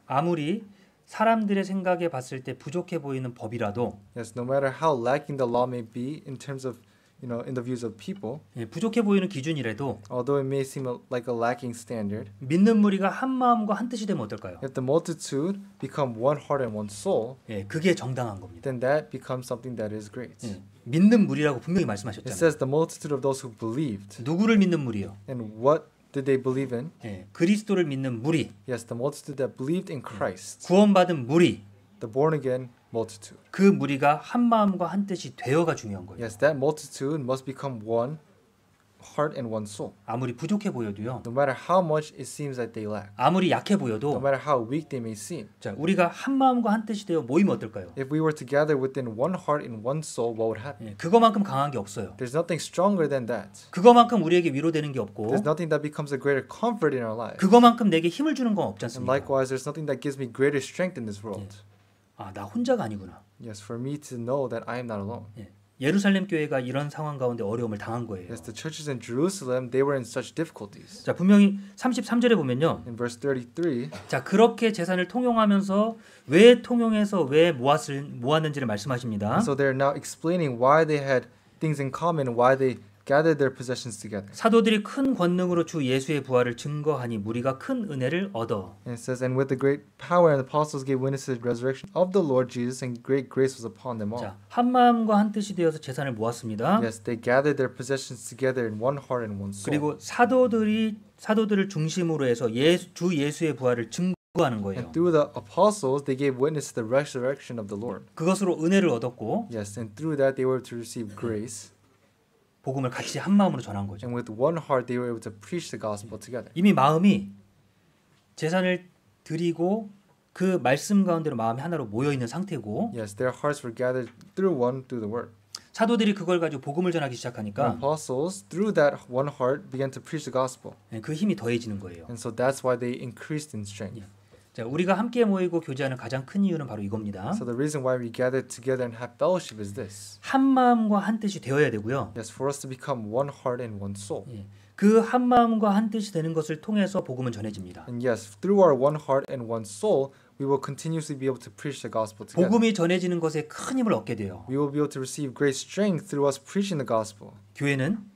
아무리 사람들의 생각에 봤을 때 부족해 보이는 법이라도 Yes, no matter how lacking the law may be in terms of, in the views of people, 부족해 보이는 기준이라도 although it may seem like a lacking standard, 믿는 무리가 한 마음과 한 뜻이 되면 어떨까요? if the multitude become one heart and one soul, 그게 정당한 겁니다. then that becomes something that is great. 믿는 무리라고 분명히 It 말씀하셨잖아요. says the multitude of those who believed. 누구를 믿는 무리요? And what did they believe in? 그리스도를 믿는 무리, Yes, the multitude that believed in Christ, 구원받은 무리, the born again multitude. 그 무리가 한 마음과 한 뜻이 되어가 중요한 거예요. Yes, that multitude must become one heart and one soul. 아무리 부족해 보여도요. No matter how much it seems that they lack, 아무리 약해 no 보여도 matter how weak they may seem, 자, 우리가 한 마음과 한 뜻이 되어 모이면 어떨까요? if we were to gather within one heart and one soul, what would happen? 그거만큼 강한 게 없어요. There's nothing stronger than that. 그거만큼 우리에게 위로되는 게 없고 There's nothing that becomes a greater comfort in our lives. 그거만큼 내게 힘을 주는 건 없지 And 않습니까? likewise, there's nothing that gives me greater strength in this world. 나 혼자가 아니구나. Yes, for me to know that I am not alone. 예루살렘 교회가 이런 상황 가운데 어려움을 당한 거예요. Yes, the churches in Jerusalem, they were in such difficulties. 자, 분명히 33절에 보면요. In verse 33, 자, 그렇게 재산을 통용하면서 왜 통용해서 왜 모았는지를 말씀하십니다. so they're now explaining why they had things in common and why they gathered their possessions together. 사도들이 큰 권능으로 주 예수의 부활을 증거하니 무리가 큰 은혜를 얻어. And it says, and with the great power and the apostles gave witness to the resurrection of the Lord Jesus, and great grace was upon them all. 자, 한 마음과 한 뜻이 되어서 재산을 모았습니다. Yes, they gathered their possessions together in one heart and one soul. 그리고 사도들을 중심으로 해서 주 예수의 부활을 증거하는 거예요. And through the apostles, they gave witness to the resurrection of the Lord. 그것으로 은혜를 얻었고 Yes, and through that they were to receive grace. 복음을 같이 한 마음으로 전한 거죠. And with one heart, they were able to preach the gospel together. 이미 마음이 재산을 드리고 그 말씀 가운데로 마음이 하나로 모여 있는 상태고 Yes, their hearts were gathered through the word. 사도들이 그걸 가지고 복음을 전하기 The 시작하니까 apostles, through that one heart, began to preach the gospel. 그 힘이 더해지는 거예요. And so that's why they increased in strength. 자, 우리가 함께 모이고 교제하는 가장 큰 이유는 바로 이겁니다. So the reason why we gather together and have fellowship is this. 한 마음과 한 뜻이 되어야 되고요. Yes, for us to become one heart and one soul. 예, 그 한 마음과 한 뜻이 되는 것을 통해서 복음은 전해집니다. And yes, through our one heart and one soul, we will continuously be able to preach the gospel together. 복음이 전해지는 것에 큰 힘을 얻게 돼요. We will be able to receive great strength through us preaching the gospel. 교회는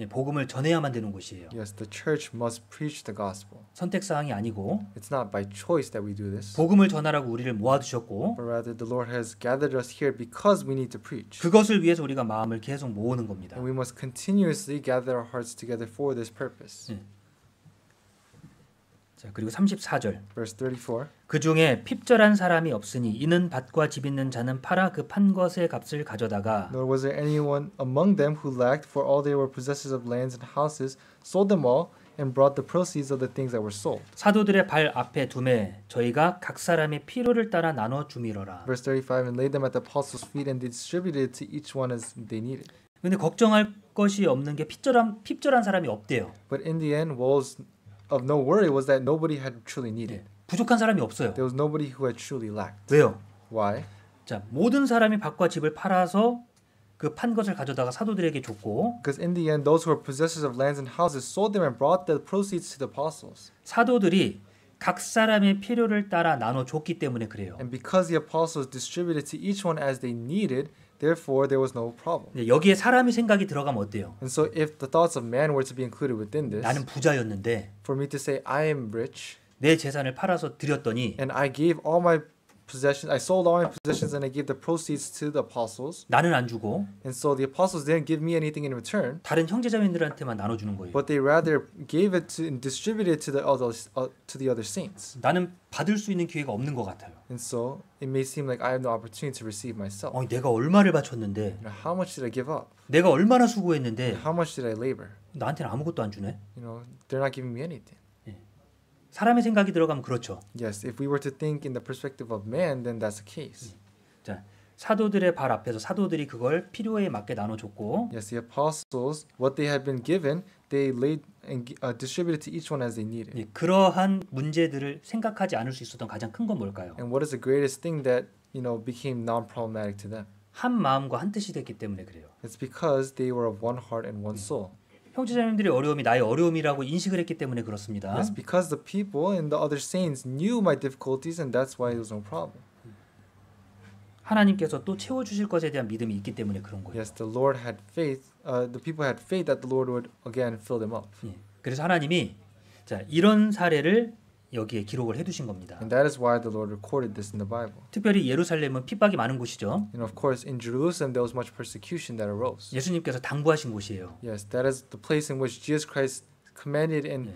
예, 복음을 전해야만 되는 곳이에요. Yes, the church must preach the gospel. 선택 사항이 아니고 It's not by choice that we do this, 복음을 전하라고 우리를 모아두셨고 but rather the Lord has gathered us here because we need to preach. 그것을 위해서 우리가 마음을 계속 모으는 겁니다. And we must continuously gather our hearts together for this purpose. 자, 그리고 34절. Verse 34. 그 중에 핍절한 사람이 없으니 이는 밭과 집 있는 자는 팔아 그 판 것의 값을 가져다가 Nor was there anyone among them who lacked, for all they were possessors of lands and houses, sold them all, and brought the proceeds of the things that were sold. 사도들의 발 앞에 두매 저희가 각 사람의 필요를 따라 나눠 주미러라. Verse 35. And laid them at the apostles' feet, and they distributed to each one as they needed. 근데 걱정할 것이 없는 게 핍절한 사람이 없대요. But in the end, what was of no worry was that nobody had truly needed. 부족한 사람이 없어요. There was nobody who had truly lacked. 왜요? Why? 자, 모든 사람이 밭과 집을 팔아서 그 판 것을 가져다가 사도들에게 줬고 Because in the end, those who were possessors of lands and houses sold them and brought the proceeds to the apostles. 사도들이 각 사람의 필요를 따라 나눠 줬기 때문에 그래요. And because the apostles distributed to each one as they needed, therefore there was no problem. 네, 여기에 사람의 생각이 들어가면 어때요? And so if the thoughts of man were to be included within this, 나는 부자였는데 for me to say I am rich 내 재산을 팔아서 드렸더니 and I gave all my possessions, I sold all my possessions and I gave the proceeds to the apostles, 나는 안 주고 and so the apostles didn't give me anything in return, 다른 형제자매들한테만 나눠주는 거예요. but they rather gave it to and distributed to the other saints. 나는 받을 수 있는 기회가 없는 것 같아요. And so it may seem like I have no opportunity to receive myself. 내가 얼마를 바쳤는데, You know, how much did I give up? 내가 얼마나 수고했는데 How much did I labor? 나한테는 아무것도 안 주네. You know, they're not giving me anything. 사람의 생각이 들어가면 그렇죠. Yes, if we were to think in the perspective of man, then that's the case. 자, 사도들의 발 앞에서 사도들이 그걸 필요에 맞게 나눠줬고 Yes, the apostles, what they had been given, they laid and distributed to each one as they needed. 예, 그러한 문제들을 생각하지 않을 수 있었던 가장 큰 건 뭘까요? And what is the greatest thing that, became non-problematic to them? 한 마음과 한 뜻이 됐기 때문에 그래요. It's because they were of one heart and one soul. 형제자매들의 어려움이 나의 어려움이라고 인식을 했기 때문에 그렇습니다. Yes, because the people and the other saints knew my difficulties, and that's why it was no problem. 하나님께서 또 채워주실 것에 대한 믿음이 있기 때문에 그런 거예요. Yes, the Lord had faith. The people had faith that the Lord would again fill them up. 예, 그래서 하나님이 자, 이런 사례를 여기에 기록을 해두신 겁니다. And that is why the Lord recorded this in the Bible. 특별히 예루살렘은 핍박이 많은 곳이죠. And of course, in Jerusalem, there was much persecution that arose. 예수님께서 당부하신 곳이에요. Yes, that is the place in which Jesus Christ commanded and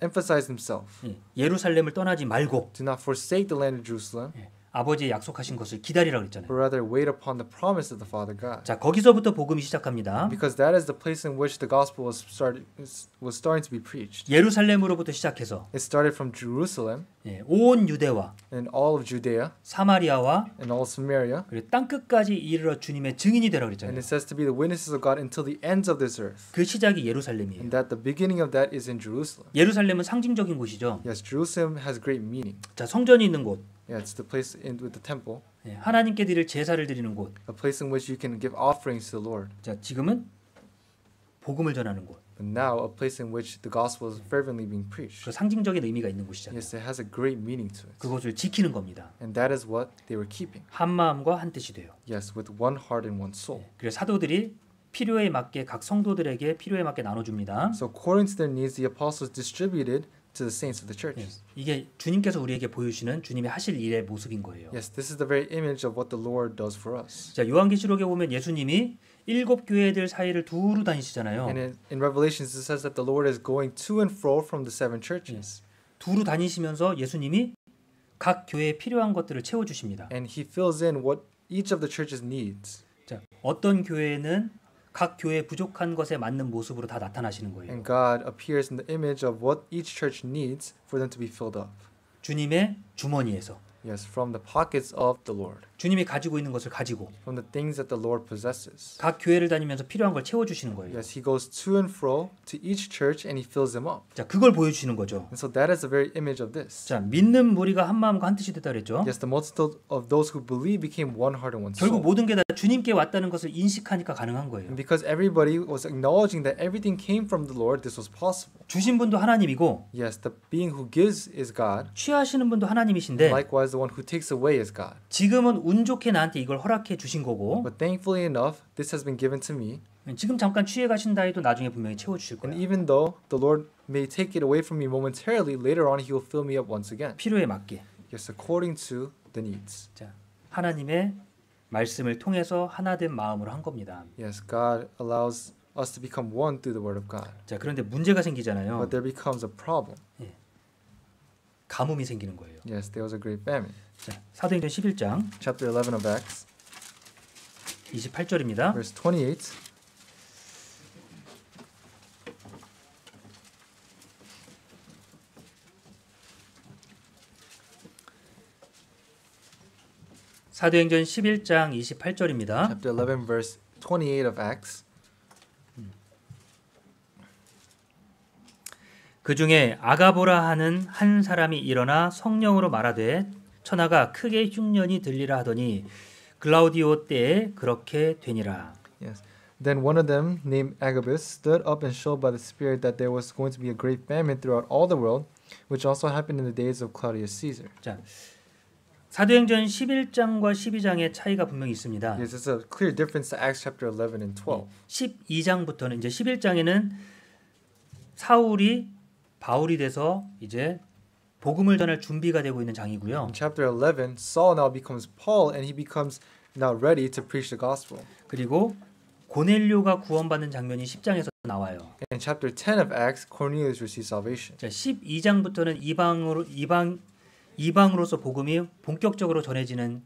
emphasized himself. 예, 예루살렘을 떠나지 말고 Do not forsake the land of Jerusalem, 예, 아버지의 약속하신 것을 기다리라고 했잖아요. but rather wait upon the promise of the Father God. 자, 거기서부터 복음이 시작합니다. Because that is the place in which the gospel was starting to be preached. 예루살렘으로부터 시작해서 It started from Jerusalem 예, 온 유대와 and all of Judea 사마리아와 and all of Samaria, 그리고 땅 끝까지 이르러 주님의 증인이 되라고 and 그랬잖아요. it says to be the witnesses of God until the ends of this earth. 그 시작이 예루살렘이에요. And that the beginning of that is in Jerusalem. 예루살렘은 상징적인 곳이죠. Yes, Jerusalem has great meaning. 자, 성전이 있는 곳, Yeah, it's the place with the temple, 예, 하나님께 드릴 제사를 드리는 곳. a place in which you can give offerings to the Lord. 자, 지금은 복음을 전하는 곳. But now, a place in which the gospel is fervently being preached. 그 상징적인 의미가 있는 곳이잖아요. Yes, it has a great meaning to it. 그것을 지키는 겁니다. And that is what they were keeping. 한 마음과 한 뜻이 돼요. Yes, with one heart and one soul. 그래서 사도들이 필요에 맞게 각 성도들에게 필요에 맞게 나눠줍니다. So according to their needs, the apostles distributed to the saints of the churches. 이게 주님께서 우리에게 보여주시는 주님의 하실 일의 모습인 거예요. Yes, this is the very image of what the Lord does for us. 자, 요한계시록에 보면 예수님이 7 교회들 사이를 두루 다니시잖아요. And in Revelations, it says that the Lord is going to and fro from the 7 churches. 두루 다니시면서 예수님이 각 교회에 필요한 것들을 채워 주십니다. And he fills in what each of the churches needs. 자, 어떤 교회는 각 교회에 부족한 것에 맞는 모습으로 다 나타나시는 거예요. And God appears in the image of what each church needs for them to be filled up. 주님의 주머니에서 Yes, from the pockets of the Lord. 주님이 가지고 있는 것을 가지고 from the things that the Lord possesses. 각 교회를 다니면서 필요한 걸 채워 주시는 거예요. Yes, he goes to and fro to each church and he fills them up. 자, 그걸 보여 주시는 거죠. And so that is the very image of this. 자, 믿는 무리가 한 마음과 한 뜻이 됐다 그랬죠. Yes, the multitude of those who believe became one heart and one 결국 soul. 모든 게 다 주님께 왔다는 것을 인식하니까 가능한 거예요. And because everybody was acknowledging that everything came from the Lord, this was possible. 주신 분도 하나님이고 Yes, the being who gives is God. 취하시는 분도 하나님이신데 Likewise, the one who takes away is God. 지금은 운 좋게 나한테 이걸 허락해 주신 거고 But thankfully enough, this has been given to me. 지금 잠깐 취해 가신다 해도 나중에 분명히 채워 주실 And 거예요. even though the Lord may take it away from me momentarily, later on He will fill me up once again. 필요에 맞게. Yes, according to the needs. 자, 하나님의 말씀을 통해서 하나된 마음으로 한 겁니다. Yes, God allows us to become one through the Word of God. 자, 그런데 문제가 생기잖아요. But there becomes a problem. 가뭄이 생기는 거예요. Yes, there was a great famine. 자, 사도행전 11장 Chapter 11 of Acts, 28절입니다. verse 28. 사도행전 11장 28절입니다. Chapter 11, verse 28 of Acts. 그 중에 아가보라 하는 한 사람이 일어나 성령으로 말하되 천하가 크게 흉년이 들리라 하더니 글라우디오 때에 그렇게 되니라. Yes. Then one of them, named Agabus, stood up and showed by the Spirit that there was going to be a great famine throughout all the world, which also happened in the days of Claudius Caesar. 자, 사도행전 11장과 12장의 차이가 분명히 있습니다. Yes, there's a clear difference to Acts chapter 11 and 12. 12장부터는 이제 11장에는 사울이 바울이 돼서 이제 복음을 전할 준비가 되고 있는 장이고요. In chapter 11, Saul now becomes Paul and he becomes now ready to preach the gospel. 그리고 고넬료가 구원받는 장면이 10장에서 나와요. In chapter 10 of Acts, Cornelius receives salvation. 자, 12장부터는 이방으로서 복음이 본격적으로 전해지는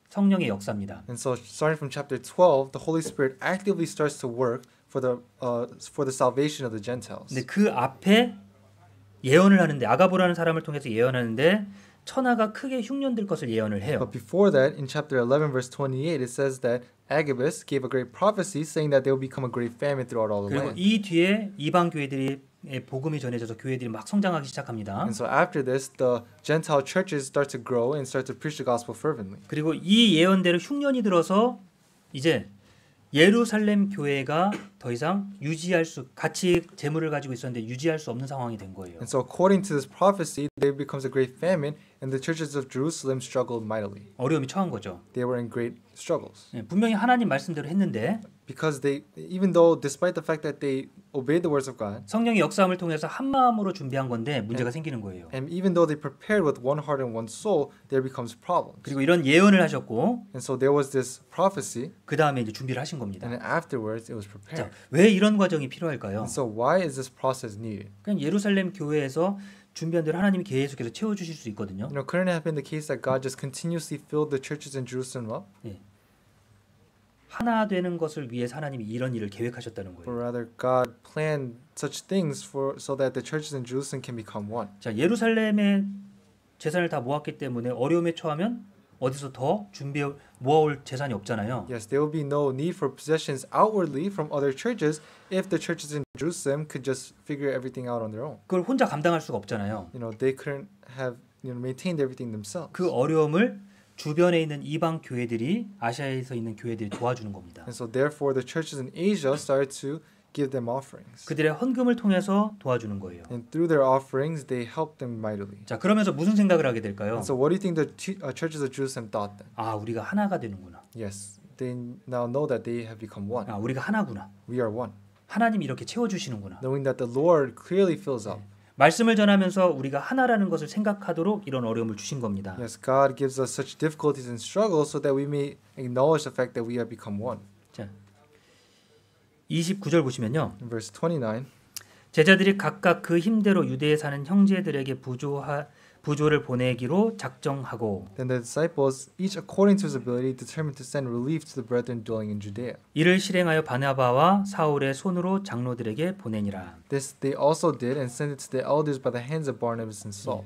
성령의 역사입니다. And so starting from chapter 12, the Holy Spirit actively starts to work for the salvation of the Gentiles. 근데 그 앞에 예언을 하는데 아가보라는 사람을 통해서 예언하는데 천하가 크게 흉년될 것을 예언을 해요. But before that, in chapter 11, verse 28, it says that Agabus gave a great prophecy saying that there will become a great famine throughout all the 그리고 land. 이 뒤에 이방 교회들이 복음이 전해져서 교회들이 막 성장하기 시작합니다. And so after this, the Gentile churches start to grow and start to preach the gospel fervently. 그리고 이 예언대로 흉년이 들어서 이제 예루살렘 교회가 더 이상 같이 재물을 가지고 있었는데 유지할 수 없는 상황이 된 거예요. And so according to this prophecy, there becomes a great famine and the churches of Jerusalem struggled mightily. 어려움이 처한 거죠. They were in great struggles. 분명히 하나님 말씀대로 했는데 Because they, even though, despite the fact that they obeyed the words of God, 성령의 역사함을 통해서 한 마음으로 준비한 건데 문제가 생기는 거예요. and even though they prepared with one heart and one soul, there becomes problems. 그리고 이런 예언을 하셨고 And so there was this prophecy, 그 다음에 이제 준비를 하신 겁니다. and then afterwards it was 자, prepared. 왜 이런 과정이 필요할까요? And so why is this process needed? 그냥 예루살렘 교회에서 준비한 대로 하나님이 계속해서 채워주실 수 있거든요. You know, couldn't it have been the case that God just continuously filled the churches in Jerusalem up? 하나 되는 것을 위해서 하나님이 이런 일을 계획하셨다는 Or 거예요. rather, God planned such things so that the churches in Jerusalem can become one. 자, 예루살렘에 재산을 다 모았기 때문에 어려움에 처하면 어디서 더 준비해 모아올 재산이 없잖아요. Yes, there will be no need for possessions outwardly from other churches if the churches in Jerusalem could just figure everything out on their own. 그걸 혼자 감당할 수가 없잖아요. You know, they couldn't have maintained everything themselves. 그 어려움을 주변에 있는 이방 교회들이 아시아에서 있는 교회들이 도와주는 겁니다. And so therefore the churches in Asia started to give them offerings. 그들의 헌금을 통해서 도와주는 거예요. And through their offerings they helped them mightily. 자, 그러면서 무슨 생각을 하게 될까요? And so what do you think the churches of Jerusalem thought then? 아, 우리가 하나가 되는구나. Yes, they now know that they have become one. 아, 우리가 하나구나. We are one. 하나님이 이렇게 채워주시는구나. Knowing that the Lord clearly fills up. 말씀을 전하면서 우리가 하나라는 것을 생각하도록 이런 어려움을 주신 겁니다. Yes, God gives us such difficulties and struggles so that we may acknowledge the fact that we have become one. 자, 29절 보시면요. In verse 29, 제자들이 각각 그 힘대로 유대에 사는 형제들에게 부조를 보내기로 작정하고 then the disciples, each according to his ability, determined to send relief to the brethren dwelling in Judea. 이를 실행하여 바나바와 사울의 손으로 장로들에게 보내니라. This they also did and sent it to the elders by the hands of Barnabas and Saul.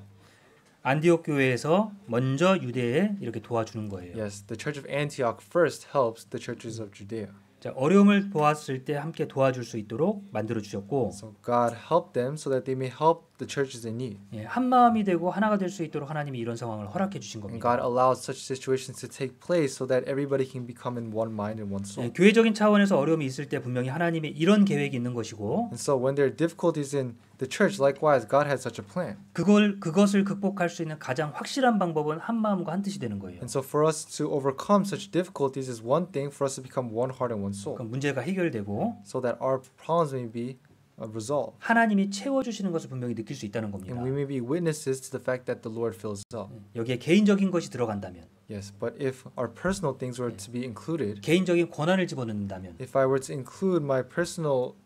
안디옥 교회에서 먼저 유대에 이렇게 도와주는 거예요. Yes, the church of Antioch first helps the churches of Judea. 자, 어려움을 보았을 때 함께 도와줄 수 있도록 만들어 주셨고, So God helped them so that they may help the churches in need. 예, 한 마음이 되고 하나가 될 수 있도록 하나님이 이런 상황을 허락해 주신 And 겁니다. God allowed such situations to take place so that everybody can become in one mind and one soul. 예, 교회적인 차원에서 어려움이 있을 때 분명히 하나님의 이런 계획이 있는 것이고, And so when there are difficulties in the church, likewise, God has such a plan. 그것을 극복할 수 있는 가장 확실한 방법은 한 마음과 한 뜻이 되는 거예요. And so for us to overcome such difficulties is one thing, for us to become one heart and one soul, 그럼 문제가 해결되고 so that our problems may be resolved. 하나님이 채워주시는 것을 분명히 느낄 수 있다는 겁니다. And we may be witnesses to the fact that the Lord fills up. 여기에 개인적인 것이 들어간다면, Yes, but if our personal things were to be included, 개인적인 권한을 집어넣는다면, if I were to include my personal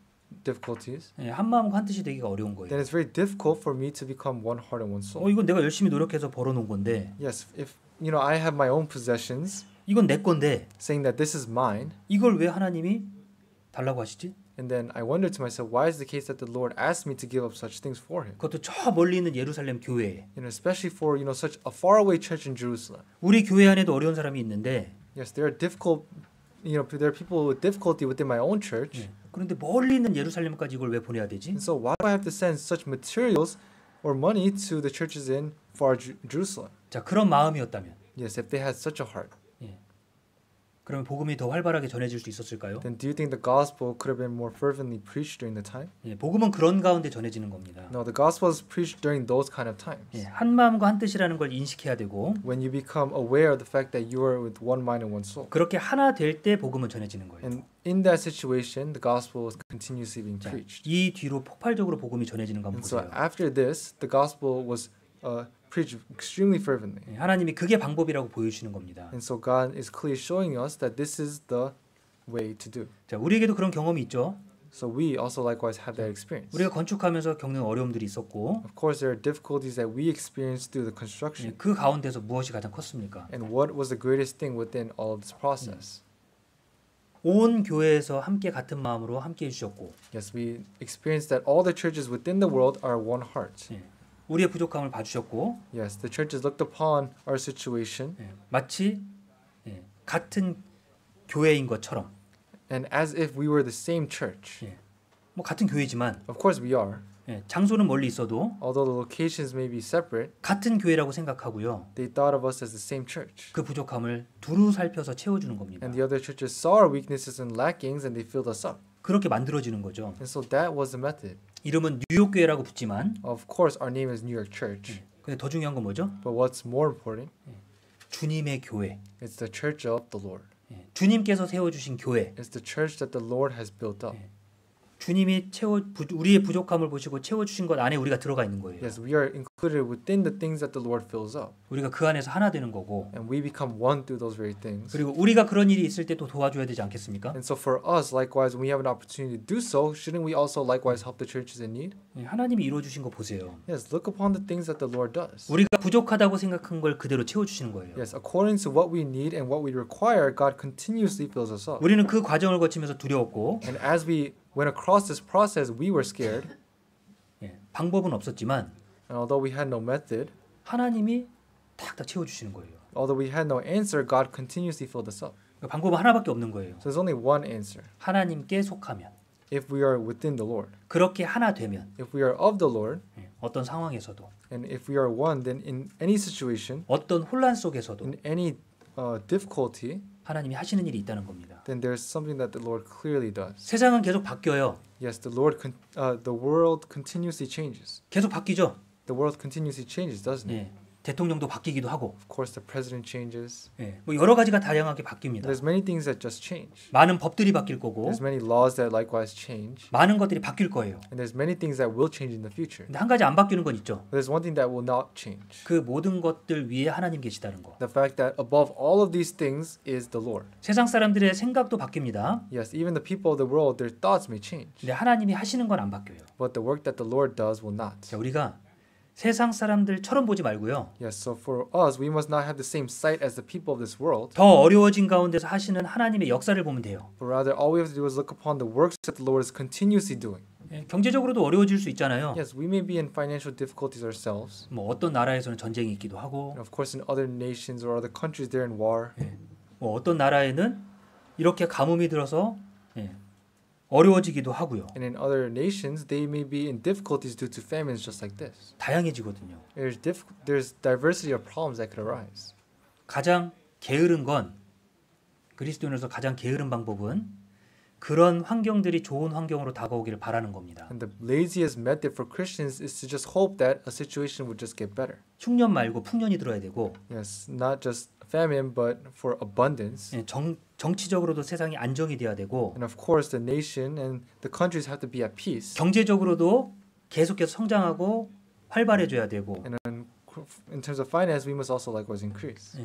difficulties, 예, 한 마음과 한 뜻이 되기가 어려운 거예요. then it's very difficult for me to become one heart and one soul. 이건 내가 열심히 노력해서 벌어놓은 건데, Yes, if I have my own possessions, 이건 내 건데, saying that this is mine, 이걸 왜 하나님이 달라고 하시지? and then I wonder to myself, why is the case that the Lord asked me to give up such things for Him? 그것도 저 멀리 있는 예루살렘 교회에. Especially for such a faraway church in Jerusalem. 우리 교회 안에도 어려운 사람이 있는데, Yes, there are difficult, there are people with difficulty within my own church. 예, 그런데 멀리 있는 예루살렘까지 이걸 왜 보내야 되지? And so why do I have to send such materials or money to the churches in far Jerusalem? 자, 그런 마음이었다면, Yes, if they had such a heart, 그러면 복음이 더 활발하게 전해질 수 있었을까요? then do you think the gospel could have been more fervently preached during the time? 예, 복음은 그런 가운데 전해지는 겁니다. No, the gospel is preached during those kind of times. 예, 한 마음과 한 뜻이라는 걸 인식해야 되고, When you become aware of the fact that you are with one mind and one soul. 그렇게 하나 될 때 복음은 전해지는 거예요. And in that situation, the gospel is continuously being 자, preached. 이 뒤로 폭발적으로 복음이 전해지는 거 한번 And so 보세요. after this, the gospel was preached extremely fervently. 예, 하나님이 그게 방법이라고 보여주시는 겁니다. And so God is clearly showing us that this is the way to do. 자, 우리에게도 그런 경험이 있죠. So we also likewise have that experience. 우리가 건축하면서 겪는 어려움들이 있었고, Of course, there are difficulties that we experience through the 예, construction. 그 가운데서 무엇이 가장 컸습니까? And what was the greatest thing within all of this process? 온 교회에서 함께 같은 마음으로 함께 해주셨고, Yes, we experienced that all the churches within the world are one heart. 예, 우리의 부족함을 봐주셨고, Yes, the churches looked upon our situation, 예, 마치 같은 교회인 것처럼, and as if we were the same church. 뭐 같은 교회지만 Of course, we are. 장소는 멀리 있어도 Although the locations may be separate, 같은 교회라고 생각하고요. they thought of us as the same church. 그 부족함을 두루 살펴서 채워주는 겁니다. And the other churches saw our weaknesses and lackings, and they filled us up. 그렇게 만들어지는 거죠. And so that was the method. 이름은 뉴욕 교회라고 붙지만, Of course, our name is New York Church. 근데 더 중요한 건 뭐죠? But what's more important, 주님의 교회. it's the church of the Lord. 주님께서 세워주신 교회. It's the church that the Lord has built up. 주님이 우리의 부족함을 보시고 채워주신 것 안에 우리가 들어가 있는 거예요. Yes, we are included within the things that the Lord fills up. 우리가 그 안에서 하나 되는 거고, And we become one through those very things. 그리고 우리가 그런 일이 있을 때 또 도와줘야 되지 않겠습니까? And so for us, likewise, when we have an opportunity to do so, shouldn't we also likewise help the churches in need? 하나님이 이루어주신 거 보세요. Yes, look upon the things that the Lord does. 우리가 부족하다고 생각한 걸 그대로 채워주시는 거예요. Yes, according to what we need and what we require, God continuously fills us up. 우리는 그 과정을 거치면서 두려웠고, And as we went across this process, we were scared. 방법은 없었지만 And although we had no method, 하나님이 탁탁 채워주시는 거예요. although we had no answer, God continuously filled us up. 그러니까 방법은 하나밖에 없는 거예요. So there's only one answer. 하나님께 속하면, If we are within the Lord, 그렇게 하나 되면, if we are of the Lord, 어떤 상황에서도, and if we are one, then in any situation, 어떤 혼란 속에서도 in any difficulty, 하나님이 하시는 일이 있다는 겁니다. then there's something that the Lord clearly does. 세상은 계속 바뀌어요. Yes, the world continuously changes. 계속 바뀌죠. The world continuously changes, doesn't it? 대통령도 바뀌기도 하고, Of course, the president changes. 뭐 여러 가지가 다양하게 바뀝니다. There's many things that just change. 많은 법들이 바뀔 거고, There's many laws that likewise change. 많은 것들이 바뀔 거예요. And there's many things that will change in the future. 근데 한 가지 안 바뀌는 건 있죠. But there's one thing that will not change. 그 모든 것들 위에 하나님 계시다는 거. The fact that above all of these things is the Lord. 세상 사람들의 생각도 바뀝니다. Yes, even the people of the world, their thoughts may change. 근데 하나님이 하시는 건 안 바뀌어요. But the work that the Lord does will not. 자, 우리가 세상 사람들처럼 보지 말고요. Yes, so for us, we must not have the same sight as the people of this world. 더 어려워진 가운데서 하시는 하나님의 역사를 보면 돼요. But rather, all we have to do is look upon the works that the Lord is continuously doing. 경제적으로도 어려워질 수 있잖아요. Yes, we may be in financial difficulties ourselves. 뭐 어떤 나라에서는 전쟁이 있기도 하고, And of course, in other nations or other countries, they're in war. 뭐 어떤 나라에는 이렇게 가뭄이 들어서 어려워지기도 하고요. And in other nations, they may be in difficulties due to famines just like this. 다양해지거든요. There's diversity of problems that could arise. 가장 게으른 건 그리스도인으로서 가장 게으른 방법은 그런 환경들이 좋은 환경으로 다가오기를 바라는 겁니다. And the laziest method for Christians is to just hope that a situation would just get better. 흉년 말고 풍년이 들어야 되고, Yes, not just famine, but for abundance. 정치적으로도 세상이 안정이 돼야 되고, And of course, the nation and the countries have to be at peace. 경제적으로도 계속해서 성장하고 활발해져야 되고, And in terms of finance, we must also likewise increase.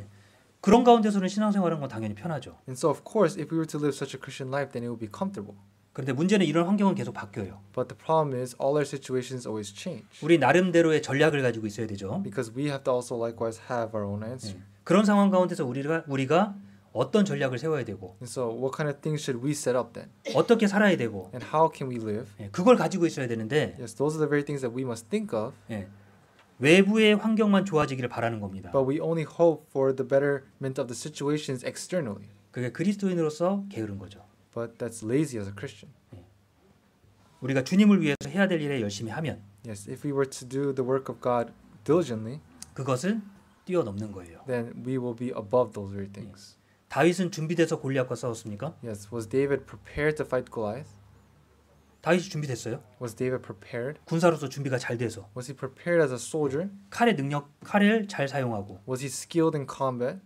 그런 가운데서는 신앙생활하는 건 당연히 편하죠. And so, of course, if we were to live such a Christian life, then it would be comfortable. 그런데 문제는 이런 환경은 계속 바뀌어요. But the problem is, all our situations always change. 우리 나름대로의 전략을 가지고 있어야 되죠. Because we have to also likewise have our own answer. 그런 상황 가운데서 우리가 어떤 전략을 세워야 되고, And so, what kind of things should we set up then? 어떻게 살아야 되고, And how can we live? 그걸 가지고 있어야 되는데, Yes, those are the very things that we must think of. 외부의 환경만 좋아지기를 바라는 겁니다. But we only hope for the betterment of the situations externally. 그게 그리스도인으로서 게으른 거죠. But that's lazy as a Christian. 우리가 주님을 위해서 해야 될 일에 열심히 하면 Yes, if we were to do the work of God diligently, 그것을 뛰어넘는 거예요. then we will be above those very things. 다윗은 준비돼서 골리앗과 싸웠습니까? Yes, was David prepared to fight Goliath? 다윗이 준비됐어요. Was David prepared? 군사로서 준비가 잘 돼서 Was he prepared as a soldier? 칼을 잘 사용하고 Was he skilled in combat?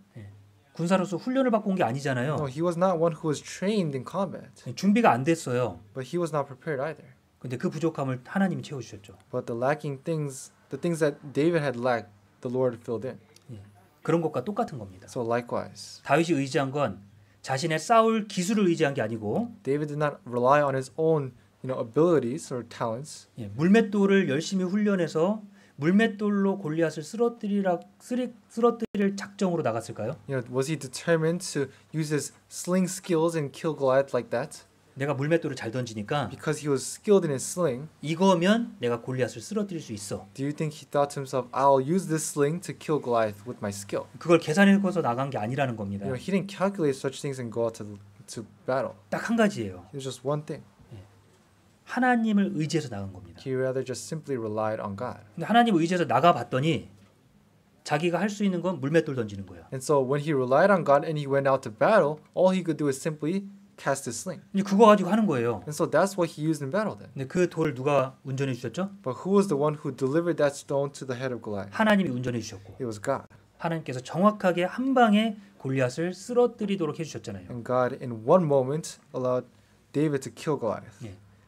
군사로서 훈련을 받고 온 게 아니잖아요. No, he was not one who was trained in combat. 준비가 안 됐어요. But he was not prepared either. 근데 그 부족함을 하나님이 채워주셨죠. But the things that David had lacked, the Lord filled in. 그런 것과 똑같은 겁니다. So likewise, 다윗이 의지한 건 자신의 싸울 기술을 의지한 게 아니고 David did not rely on his own, abilities or talents. 물맷돌을 열심히 훈련해서 물맷돌로 골리앗을 쓰러뜨릴 작정으로 나갔을까요? Was he determined to use his sling skills and kill Goliath like that? 내가 물맷돌을 잘 던지니까 Because he was skilled in his sling. 이거면 내가 골리앗을 쓰러뜨릴 수 있어. Do you think he thought to himself, I'll use this sling to kill Goliath with my skill? 그걸 계산해서 나간 게 아니라는 겁니다. He didn't calculate such things and go out to battle. 딱 한 가지예요. It was just one thing. 하나님을 의지해서 나간 겁니다. He rather just simply relied on God. 근데 하나님을 의지해서 나가 봤더니 자기가 할 수 있는 건 물맷돌 던지는 거예요. And so when he relied on God and he went out to battle, all he could do is simply cast his sling. 이제 그거 가지고 하는 거예요. And so that's what he used in battle then. 근데 그 돌을 누가 운전해 주셨죠? But who was the one who delivered that stone to the head of Goliath? 하나님이 운전해 주셨고 It was God. 하나님께서 정확하게 한 방에 골리앗을 쓰러뜨리도록 해주셨잖아요. And God in one moment allowed David to kill Goliath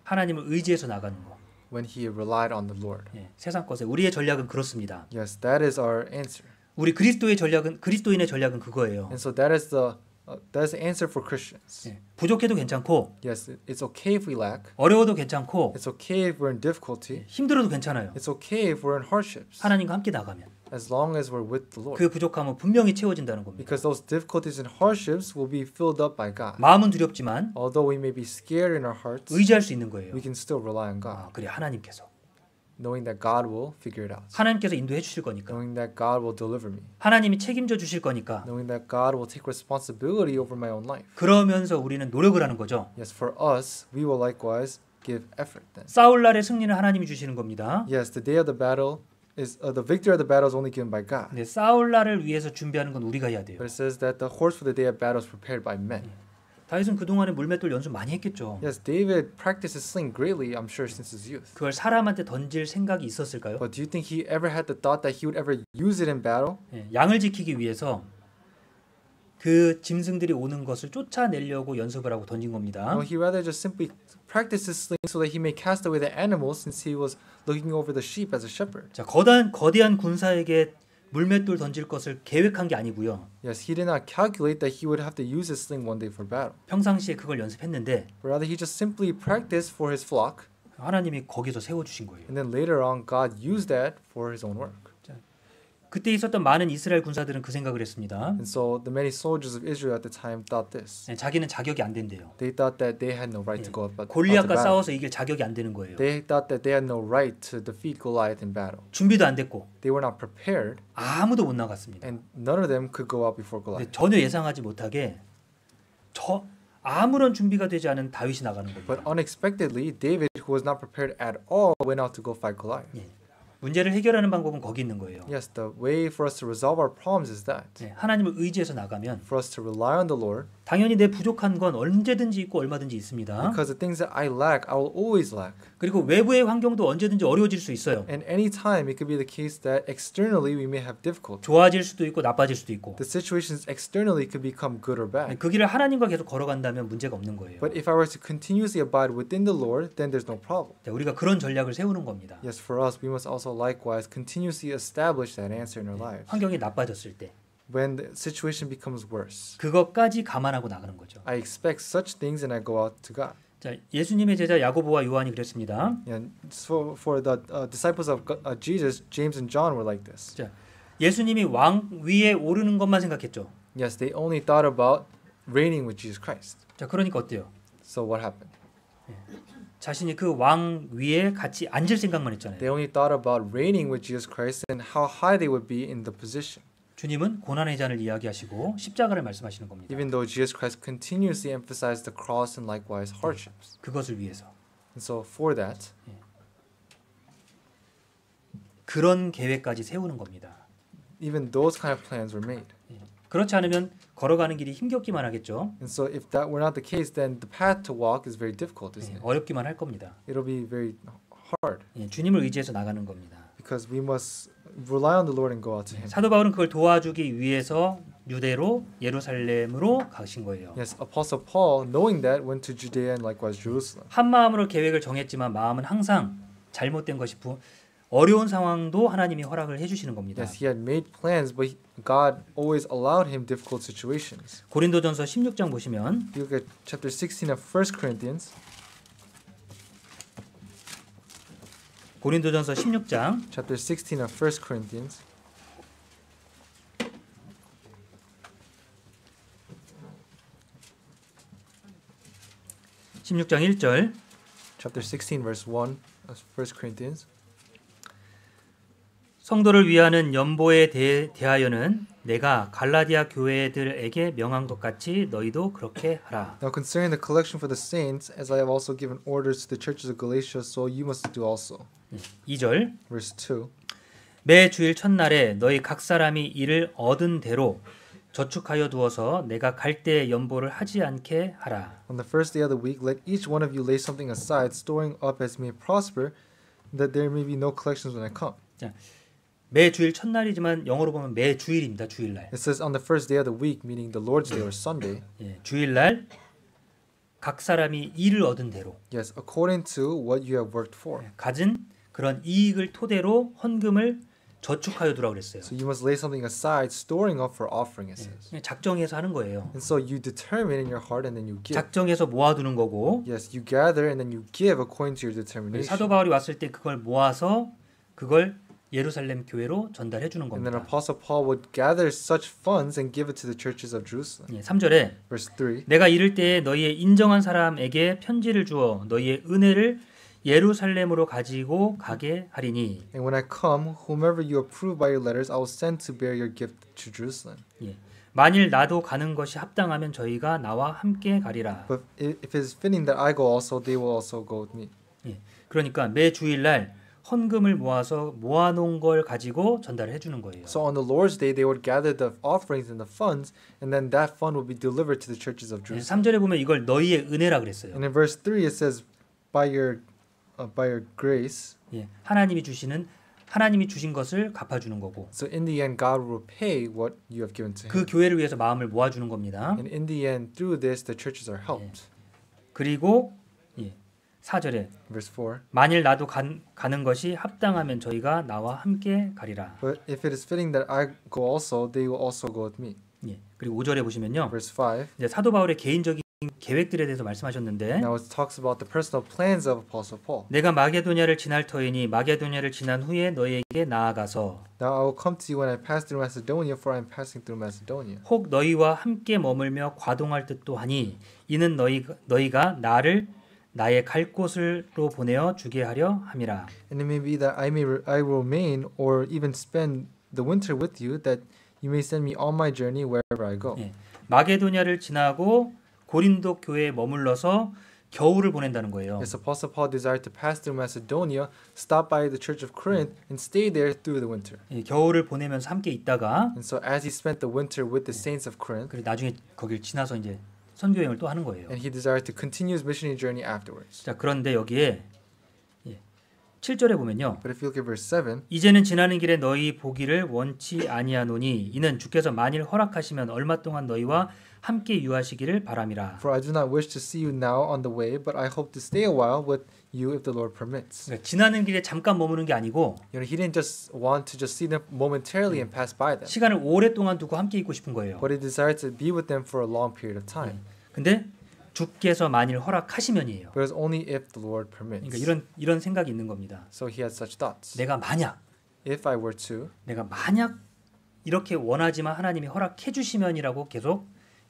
하나님을 의지해서 나가는 거. when he relied on the Lord. 세상 것에 우리의 전략은 그렇습니다. Yes, that is our answer. 우리 그리스도인의 전략은 그거예요. And so that is the answer for Christians. 부족해도 괜찮고, Yes, it's okay if we lack. 어려워도 괜찮고, It's okay if we're in difficulty. 힘들어도 괜찮아요. It's okay if we're in hardships. 하나님과 함께 나가면 As long as we're with the Lord. 그 부족함은 분명히 채워진다는 겁니다. Because those difficulties and hardships will be filled up by God. 마음은 두렵지만 Although we may be scared in our hearts, 의지할 수 있는 거예요. we can still rely on God, 그래 하나님께서 knowing that God will figure it out. 하나님께서 인도해 주실 거니까, Knowing that God will deliver me. 하나님이 책임져 주실 거니까. Knowing that God will take responsibility over my own life. 그러면서 우리는 노력을 하는 거죠. Yes, for us, we will likewise give effort then. 싸울 날의 승리는 하나님이 주시는 겁니다. Yes, the day of the battle is the victory of the battle is only given by God. 근데 싸울 날을 위해서 준비하는 건 우리가 해야 돼요. But it says that the horse for the day of battle is prepared by men. 다윗은 그동안에 물맷돌 연습 많이 했겠죠. Yes, David practiced his sling greatly, I'm sure, since his youth. 그걸 사람한테 던질 생각이 있었을까요? But do you think he ever had the thought that he would ever use it in battle? 양을 지키기 위해서 그 짐승들이 오는 것을 쫓아내려고 연습을 하고 던진 겁니다. No, he rather just simply practiced his sling so that he may cast away the animals, since he was looking over the sheep as a shepherd. 자, 거대한 군사에게 물맷돌 던질 것을 계획한 게 아니고요. Yes, he did not calculate that he would have to use his sling one day for battle. 평상시에 그걸 연습했는데 But rather, he just simply practiced for his flock, 하나님이 거기서 세워주신 거예요. and then later on, God used that for his own work. 그때 있었던 많은 이스라엘 군사들은 그 생각을 했습니다. And so the many soldiers of Israel at the time thought this. 예, 자기는 자격이 안 된대요. They thought that they had no right to go out to 골리앗과 battle. 싸워서 이길 자격이 안 되는 거예요. They thought that they had no right to defeat Goliath in battle. 준비도 안 됐고 They were not prepared, 아무도 못 나갔습니다. and none of them could go out before 근데 Goliath. 전혀 예상하지 못하게 아무런 준비가 되지 않은 다윗이 나가는 겁니다. But unexpectedly, David, who was not prepared at all, went out to go fight Goliath. 문제를 해결하는 방법은 거기 있는 거예요. Yes, the way for us to resolve our problems is that 예, 하나님을 의지해서 나가면 for us to rely on the Lord, 당연히 내 부족한 건 언제든지 있고 얼마든지 있습니다. because the things that I lack, I will always lack. 그리고 외부의 환경도 언제든지 어려워질 수 있어요. And anytime it could be the case that externally we may have difficulty. 좋아질 수도 있고 나빠질 수도 있고. The situations externally could become good or bad. 그 길을 하나님과 계속 걸어간다면 문제가 없는 거예요. But if I were to continuously abide within the Lord, then there's no problem. 자, 우리가 그런 전략을 세우는 겁니다. Yes, for us, we must also likewise continuously establish that answer in our lives. 환경이 나빠졌을 때 When the situation becomes worse, 그것까지 감안하고 나가는 거죠. I expect such things and I go out to God. 자, 예수님의 제자 야고보와 요한이 그랬습니다. And so for the disciples of Jesus, James and John were like this. 자, 예수님이 왕 위에 오르는 것만 생각했죠. Yes, they only thought about reigning with Jesus Christ. 자, 그러니까 어때요? So what happened? 자신이 그 왕 위에 같이 앉을 생각만 했잖아요. They only thought about reigning with Jesus Christ and how high they would be in the position. 주님은 고난의 잔을 이야기하시고 십자가를 말씀하시는 겁니다. Even though Jesus Christ continuously emphasized the cross and likewise hardships. 그것을 위해서 And so for that, 그런 계획까지 세우는 겁니다. even those kind of plans were made. 그렇지 않으면 걸어가는 길이 힘겹기만 하겠죠. And so if that were not the case, then the path to walk is very difficult, isn't it? 어렵기만 할 겁니다. It'll be very hard 주님을 의지해서 나가는 겁니다. because we must rely on the Lord and go out to Him. 사도 바울은 그걸 도와주기 위해서 유대로 예루살렘으로 가신 거예요. Yes, Apostle Paul, knowing that, went to Judea and likewise Jerusalem. 한 마음으로 계획을 정했지만 마음은 항상 잘못된 것이 어려운 상황도 하나님이 허락을 해주시는 겁니다. Yes, he had made plans, but God always allowed him difficult situations. 고린도전서 16장 보시면 If you look at chapter 16 of 1 Corinthians, 고린도전서 16장 chapter 16 of 1 Corinthians, (16장 1절) chapter 16 verse 1 of 1 Corinthians. 성도를 위하는 연보에 대하여는 내가 갈라디아 교회들에게 명한 것 같이 너희도 그렇게 하라. Now concerning the collection for the saints, as I have also given orders to the churches of Galatia, so you must do also. 2절 Verse 2. 매 주일 첫날에 너희 각 사람이 이를 얻은 대로 저축하여 두어서 내가 갈 때 연보를 하지 않게 하라. On the first day of the week, let each one of you lay something aside, storing up as may prosper, that there may be no collections when I come. 매 주일 첫날이지만 영어로 보면 매 주일입니다. 주일날. It says on the first day of the week, meaning the Lord's Day or Sunday. 주일날 각 사람이 이를 얻은 대로 Yes, according to what you have worked for. 가진 그런 이익을 토대로 헌금을 저축하여 두라 그랬어요. So you must lay something aside, storing up for offering, it says. 작정해서 하는 거예요. And so you determine in your heart and then you give. 작정해서 모아두는 거고 Yes, you gather and then you give according to your determination. 사도 바울이 왔을 때 그걸 모아서 그걸 예루살렘 교회로 전달해 주는 And then 겁니다. Apostle Paul would gather such funds and give it to the churches of Jerusalem. 3절에 Verse 3. 내가 이를 때에 너희의 인정한 사람에게 편지를 주어 너희의 은혜를 예루살렘으로 가지고 가게 하리니. And when I come, whomever you approve by your letters, I will send to bear your gift to Jerusalem. 만일 나도 가는 것이 합당하면 저희가 나와 함께 가리라. But if it is fitting that I go also, they will also go with me. 그러니까 매 주일날 헌금을 모아서 모아놓은 걸 가지고 전달해 주는 거예요. So on the Lord's Day, they would gather the offerings and the funds, and then that fund will be delivered to the churches of Jerusalem. 3절에 보면 이걸 너희의 은혜라 그랬어요. And in verse 3, it says, by your grace. 하나님이 주신 것을 갚아주는 거고. So in the end, God will repay what you have given to Him. 그 교회를 위해서 마음을 모아주는 겁니다. And in the end, through this, the churches are helped. 그리고 4절에 Verse 4. 만일 나도 가는 것이 합당하면 저희가 나와 함께 가리라. But if it is fitting that I go also, they will also go with me. 그리고 5절에 보시면요. Verse 5. 이제 사도 바울의 개인적인 계획들에 대해서 말씀하셨는데 Now it talks about the personal plans of Apostle Paul. 내가 마게도냐를 지날 터이니 마게도냐를 지난 후에 너희에게 나아가서 Now I will come to you when I pass through Macedonia, for I am passing through Macedonia. 혹 너희와 함께 머물며 과동할 듯도 하니 이는 너희가 나를 나의 갈 곳으로 보내어 주게 하려 함이라. And it may be that I will remain or even spend the winter with you, that you may send me on my journey wherever I go. 예, 마게도냐를 지나고 고린도 교회에 머물러서 겨울을 보낸다는 거예요. Yes, Apostle Paul desired to pass through Macedonia, stop by the church of Corinth, and stay there through the winter. 예, 겨울을 보내면서 함께 있다가 And so as he spent the winter with the saints of Corinth, 그리고 나중에 거길 지나서 이제 선교 여행을 또 하는 거예요. and he desired to continue his missionary journey afterwards. 자, 그런데 여기에 7절에 보면요. But if you look at verse 7, 이제는 지나는 길에 너희 보기를 원치 아니하노니 이는 주께서 만일 허락하시면 얼마 동안 너희와 함께 유하시기를 바람이라. for I do not wish to see you now on the way, but I hope to stay a while with you if the Lord permits. 그러니까 지나는 길에 잠깐 머무는 게 아니고 You know, he didn't just want to just see them momentarily and pass by them, 시간을 오랫동안 두고 함께 있고 싶은 거예요. but he desired to be with them for a long period of time. 근데 주께서 만일 허락하시면이에요. But it was only if the Lord permits. 그러니까 이런 생각이 있는 겁니다. So he had such thoughts. 내가 만약 이렇게 원하지만 하나님이 허락해 주시면이라고 계속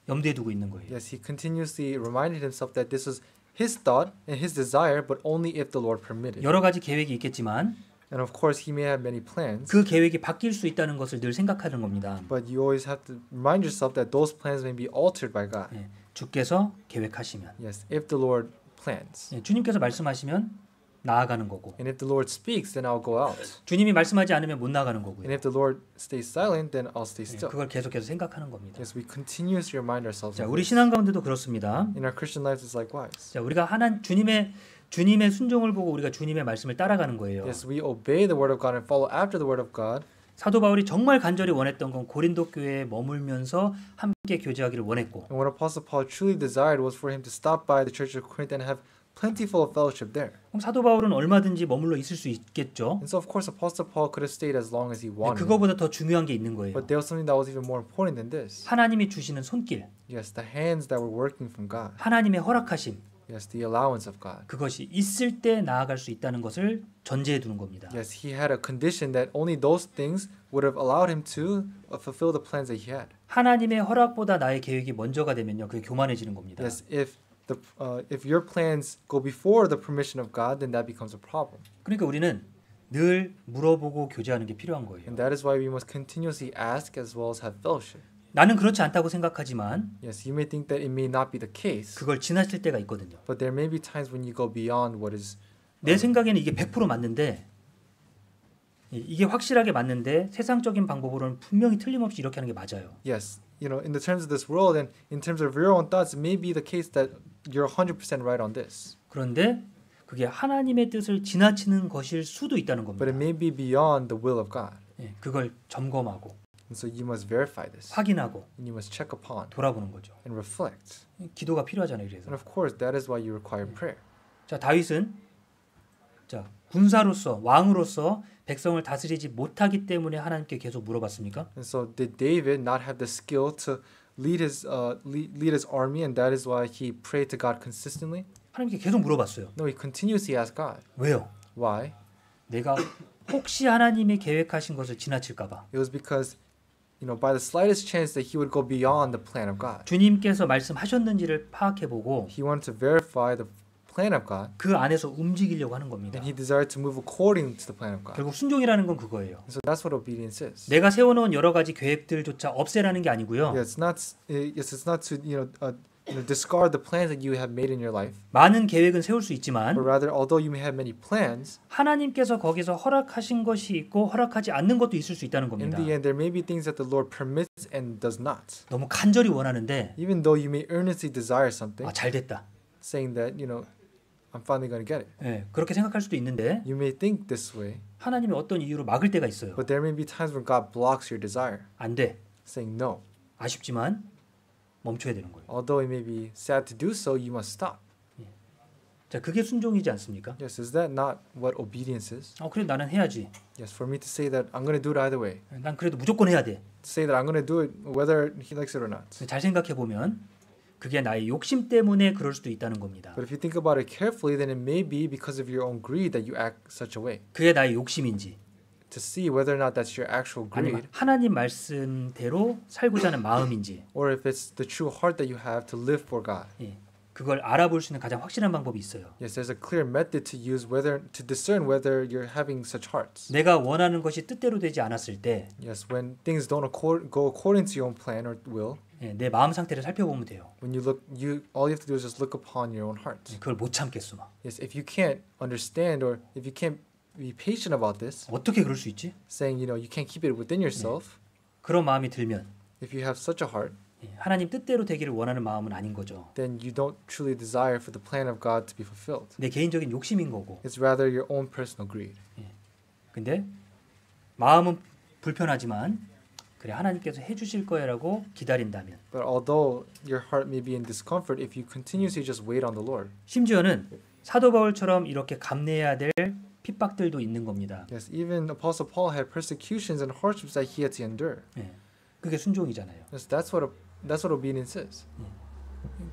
염두에 두고 있는 거예요. Yes, he continuously reminded himself that this was his thought and his desire, but only if the Lord permitted. 여러 가지 계획이 있겠지만 And of course, he may have many plans, 그 계획이 바뀔 수 있다는 것을 늘 생각하는 겁니다. but you always have to remind yourself that those plans may be altered by God. 예, 주께서 계획하시면, Yes, if the Lord plans. 예, 주님께서 말씀하시면 나아가는 거고, And if the Lord speaks, then I'll go out. 주님이 말씀하지 않으면 못 나가는 And 거고요. if the Lord stays silent, then I'll stay 예, still. 그걸 계속해서 생각하는 겁니다. Yes, we continuously remind ourselves 자, of 우리 this. 신앙 가운데도 그렇습니다. In our Christian lives, it's likewise. 자, 우리가 주님의 순종을 보고 우리가 주님의 말씀을 따라가는 거예요. Yes, we obey the word of God and follow after the word of God. 사도 바울이 정말 간절히 원했던 건 고린도 교회에 머물면서 함께 교제하기를 원했고, And what Apostle Paul truly desired was for him to stop by the church of Corinth and have plentiful of fellowship there. 그럼 사도 바울은 얼마든지 머물러 있을 수 있겠죠. And so, of course, Apostle Paul could have stayed as long as he wanted. 그거보다 더 중요한 게 있는 거예요. But there was something that was even more important than this. 하나님이 주시는 손길, Yes, the hands that were working from God. 하나님의 허락하심, Yes, the allowance of God. 그것이 있을 때 나아갈 수 있다는 것을 전제해 두는 겁니다. Yes, he had a condition that only those things would have allowed him to fulfill the plans that he had. 하나님의 허락보다 나의 계획이 먼저가 되면요, 그게 교만해지는 겁니다. Yes, if your plans go before the permission of God, then that becomes a problem. 그러니까 우리는 늘 물어보고 교제하는 게 필요한 거예요. And that is why we must continuously ask as well as have fellowship. 나는 그렇지 않다고 생각하지만 Yes, you may think that it may not be the case, 그걸 지나칠 때가 있거든요. but there may be times when you go beyond what is. 내 생각에는 이게 100% 맞는데, 이게 확실하게 맞는데 세상적인 방법으로는 분명히 틀림없이 이렇게 하는 게 맞아요. Yes, you know, in the terms of this world and in terms of your own thoughts, it may be the case that you're 100% right on this. 그런데 그게 하나님의 뜻을 지나치는 것일 수도 있다는 But 겁니다. it may be beyond the will of God. 예, 그걸 점검하고 And so you must verify this. 확인하고 And you must check upon 돌아보는 거죠. and reflect. 기도가 필요하잖아요. And 그래서 of course, that is why you require prayer. 자, 다윗은 군사로서 왕으로서 백성을 다스리지 못하기 때문에 하나님께 계속 물어봤습니까? And so did David not have the skill to lead his army, and that is why he prayed to God consistently? 하나님께 계속 물어봤어요. No, he continuously asked God. 왜요? Why? 내가 혹시 하나님이 계획하신 것을 지나칠까 봐. It was because, by the slightest chance that he would go beyond the plan of God, 주님께서 말씀하셨는지를 파악해 보고 he wanted to verify the plan of God, 그 안에서 움직이려고 하는 겁니다. and he desired to move according to the plan of God. 결국 순종이라는 건 그거예요. And so that's what obedience is. 내가 세워놓은 여러 가지 계획들조차 없애라는 게 아니고요. Yeah, it's not to discard the plans that you have made in your life, 많은 계획은 세울 수 있지만 but rather, although you may have many plans, 하나님께서 거기서 허락하신 것이 있고 허락하지 않는 것도 있을 수 있다는 in 겁니다. the end, there may be things that the Lord permits and does not. 너무 간절히 원하는데 Even though you may earnestly desire something, 잘 됐다. saying that, I'm finally going to get it. 예, 그렇게 생각할 수도 있는데 You may think this way, 하나님이 어떤 이유로 막을 때가 있어요. but there may be times when God blocks your desire, 안 돼. saying no. 아쉽지만 멈춰야 되는 거예요. Although it may be sad to do so, you must stop. 자, 그게 순종이지 않습니까? Yes, is that not what obedience is? 그래 나는 해야지. Yes, for me to say that I'm going to do it either way, 난 그래도 무조건 해야 돼. to say that I'm going to do it whether he likes it or not. 잘 생각해 보면 그게 나의 욕심 때문에 그럴 수도 있다는 겁니다. But if you think about it carefully, then it may be because of your own greed that you act such a way. 그게 나의 욕심인지 To see whether or not that's your actual 아니면 greed, 하나님 말씀대로 살고자 하는 마음인지 or if it's the true heart that you have to live for God. 예, 그걸 알아볼 수 있는 가장 확실한 방법이 있어요. Yes, there's a clear method to use to discern whether you're having such hearts. 내가 원하는 것이 뜻대로 되지 않았을 때 Yes, when things don't go according to your own plan or will, 예, 내 마음 상태를 살펴보면 돼요. when all you have to do is just look upon your own heart. 그걸 못 참겠어. 막. Yes, if you can't understand or if you can't be patient about this, 어떻게 그럴 수 있지? saying you can't keep it within yourself, 그런 마음이 들면 if you have such a heart, 예, 하나님 뜻대로 되기를 원하는 마음은 아닌 거죠. then you don't truly desire for the plan of God to be fulfilled. 내 개인적인 욕심인 거고. It's rather your own personal greed. 근데 마음은 불편하지만 그래 하나님께서 해주실 거야라고 기다린다면 But although your heart may be in discomfort, if you continuously just wait on the Lord, 심지어는 사도 바울처럼 이렇게 감내해야 될 핍박들도 있는 겁니다. yes, even Apostle Paul had persecutions and hardships that he had to endure. 예, 그게 순종이잖아요. Yes, that's what obedience is.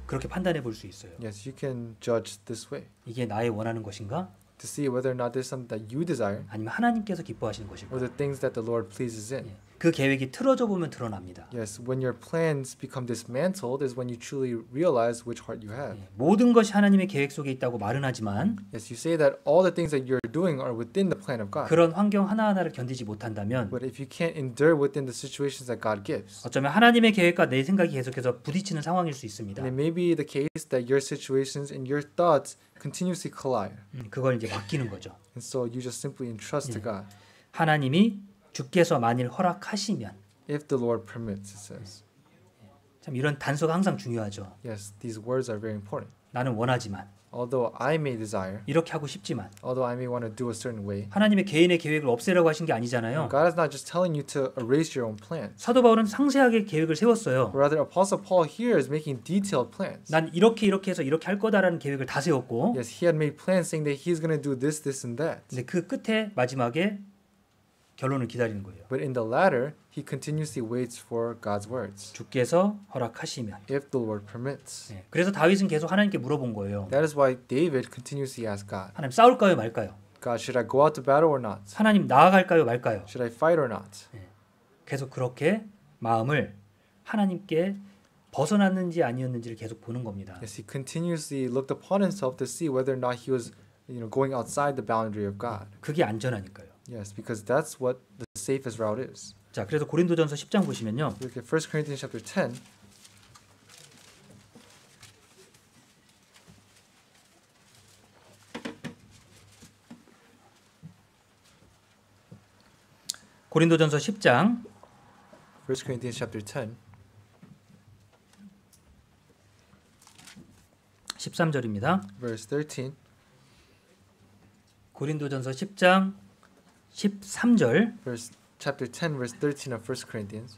그렇게 판단해 볼 수 있어요. Yes, you can judge this way 이게 나의 원하는 것인가? to see whether or not there's something that you desire 아니면 하나님께서 기뻐하시는 것일까? or the things that the Lord pleases in. 예, 그 계획이 틀어져 보면 드러납니다. Yes, when your plans become dismantled is when you truly realize which heart you have. 예, 모든 것이 하나님의 계획 속에 있다고 말은 하지만 Yes, you say that all the things that you're doing are within the plan of God. 그런 환경 하나하나를 견디지 못한다면 But if you can't endure within the situations that God gives, 어쩌면 하나님의 계획과 내 생각이 계속해서 부딪히는 상황일 수 있습니다. and it may be the case that your situations and your thoughts continuously collide. 그걸 이제 맡기는 거죠. And so you just simply entrust to God. 하나님이 주께서 만일 허락하시면 If the Lord permits, it says. 참 이런 단서가 항상 중요하죠. Yes, these words are very important. 나는 원하지만 Although I may desire, 이렇게 하고 싶지만 although I may want to do a certain way, 하나님의 개인의 계획을 없애라고 하신 게 아니잖아요. God is not just telling you to erase your own plans. 사도 바울은 상세하게 계획을 세웠어요. Rather, Apostle Paul here is making detailed plans. 난 이렇게 해서 이렇게 할 거다라는 계획을 다 세웠고 Yes, he had made plans saying that he's going to do this, this, and that. 근데 그 끝에 마지막에 결론을 기다리는 거예요. But in the latter, he continuously waits for God's words. 주께서 허락하시면. If the Lord permits. 네, 그래서 다윗은 계속 하나님께 물어본 거예요. That is why David continuously asked God, 하나님 싸울까요 말까요? God, should I go out to battle or not? 하나님 나아갈까요 말까요? Should I fight or not? 계속 그렇게 마음을 하나님께 벗어났는지 아니었는지를 계속 보는 겁니다. Yes, he continuously looked upon himself to see whether or not he was, going outside the boundary of God. 그게 안전하니까요. Yes, because that's what the safest route is. 자, 그래서 고린도전서 10장 보시면요. Look at 1 Corinthians chapter 10. 고린도전서 10장 1 Corinthians chapter 10, 13절입니다. verse 13. 고린도전서 10장 13절 Chapter 10, verse 13 of 1 Corinthians.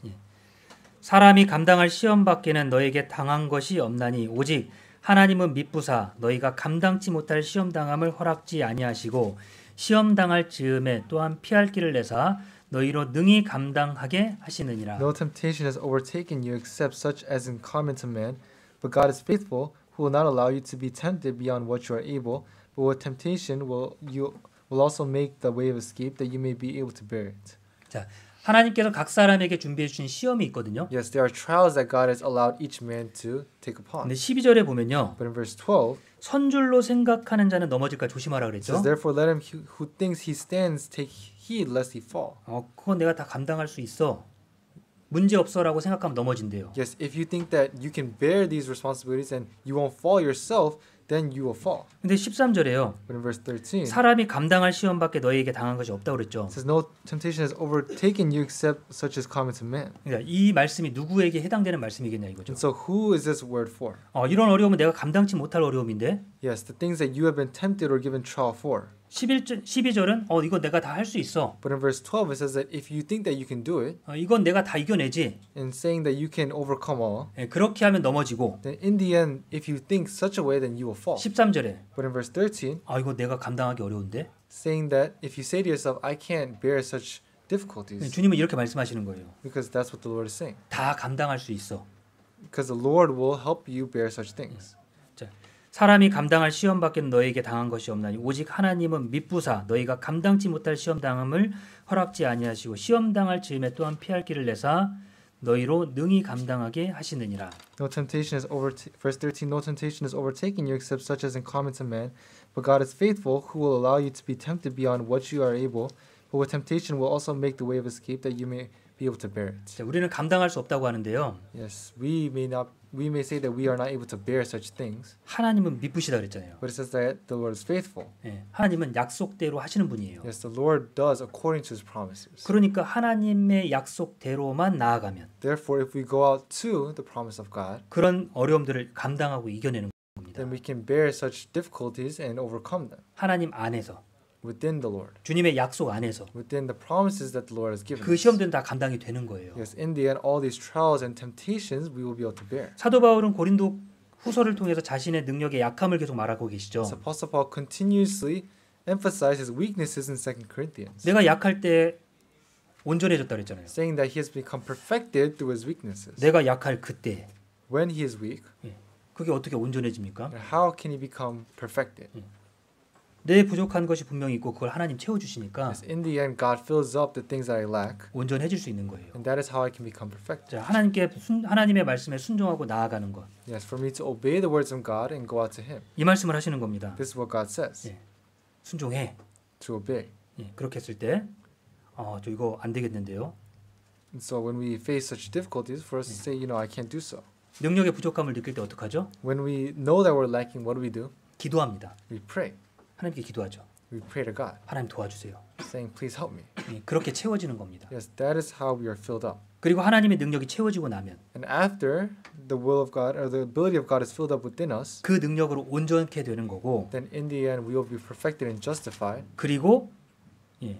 사람이 감당할 시험 밖에는 너에게 당한 것이 없나니 오직 하나님은 미쁘사 너희가 감당치 못할 시험 당함을 허락지 아니하시고 시험 당할 즈음에 또한 피할 길을 내사 너희로 능히 감당하게 하시느니라. No temptation has overtaken you except such as is common to man, but God is faithful, who will not allow you to be tempted beyond what you are able, but with temptation will also make the way of escape that you may be able to bear it. 자, 하나님께서 각 사람에게 준비해 주신 시험이 있거든요. Yes, there are trials that God has allowed each man to take upon. 근데 12절에 보면요. But in verse 12, 선줄로 생각하는 자는 넘어질까 조심하라 it 그랬죠. says, Therefore let him who thinks he stands take heed lest he fall. 그건 내가 다 감당할 수 있어. 문제 없어라고 생각하면 넘어진대요. Yes, if you think that you can bear these responsibilities and you won't fall yourself, then you will fall. 근데 13절에요. But in verse 13, it 사람이 감당할 시험밖에 너희에게 당한 것이 없다고 그랬죠. says, No temptation has overtaken you except such as common to man. 그러니까 이 말씀이 누구에게 해당되는 말씀이겠냐 이거죠. And so who is this word for? 이런 어려움은 내가 감당치 못할 어려움인데 Yes, the things that you have been tempted or given trial for. 12절은 이거 내가 다 할 수 있어. But in verse 12 it says that if you think that you can do it, 이건 내가 다 이겨내지. and saying that you can overcome all, 그렇게 하면 넘어지고. then in the end, if you think such a way, then you will fall. 13절에 But in verse 13, 이거 내가 감당하기 어려운데. saying that if you say to yourself, I can't bear such difficulties, 주님은 이렇게 말씀하시는 거예요. because that's what the Lord is saying. 다 감당할 수 있어. because the Lord will help you bear such things. 자, 사람이 감당할 시험 밖에는 너에게 당한 것이 없나니 오직 하나님은 미쁘사 너희가 감당치 못할 시험 당함을 허락지 아니하시고 시험 당할 즈음에 또한 피할 길을 내사 너희로 능히 감당하게 하시느니라. No temptation is verse 13. No temptation is overtaking you except such as is common to man, but God is faithful, who will allow you to be tempted beyond what you are able, but with temptation will also make the way of escape that you may be able to bear it. 자, 우리는 감당할 수 없다고 하는데요. Yes, we may say that we are not able to bear such things, 하나님은 미쁘시다 그랬잖아요. but it says that the Lord is faithful. 예, 하나님은 약속대로 하시는 분이에요. Yes, the Lord does according to His promises. 그러니까 하나님의 약속대로만 나아가면 Therefore, if we go out to the promise of God, 그런 어려움들을 감당하고 이겨내는 겁니다. then we can bear such difficulties and overcome them 하나님 안에서 within the Lord, 주님의 약속 안에서 within the promises that the Lord has given 그 us. 시험들은 다 감당이 되는 거예요. Yes, in the end, all these trials and temptations we will be able to bear. 사도 바울은 고린도 후서를 통해서 자신의 능력의 약함을 계속 말하고 계시죠. So Apostle Paul continuously emphasizes his weaknesses in 2 Corinthians, 내가 약할 때 온전해졌다 그랬잖아요. saying that he has become perfected through his weaknesses. 내가 약할 그때 When he is weak, 그게 어떻게 온전해집니까? how can he become perfected? 내 부족한 것이 분명히 있고 그걸 하나님 채워주시니까 Yes, in the end, God fills up the things that I lack, 온전해질 수 있는 거예요. and that is how I can become perfected. 자, 하나님의 말씀에 순종하고 나아가는 것. Yes, for me to obey the words of God and go out to Him. 이 말씀을 하시는 겁니다. This is what God says, 예. 순종해. to obey. 예, 그렇게 했을 때, 저 이거 안 되겠는데요. And so when we face such difficulties, for us to say, I can't do so. 능력의 부족함을 느낄 때 어떡하죠? When we know that we're lacking, what do? 기도합니다. We pray. 하나님께 기도하죠. We pray to God, 하나님 도와주세요. saying, please help me. 예, 그렇게 채워지는 겁니다. Yes, that is how we are filled up. 그리고 하나님의 능력이 채워지고 나면 And after the will of God or the ability of God is filled up within us, 그 능력으로 온전케 되는 거고, then in the end we will be perfected and justified. 그리고 예,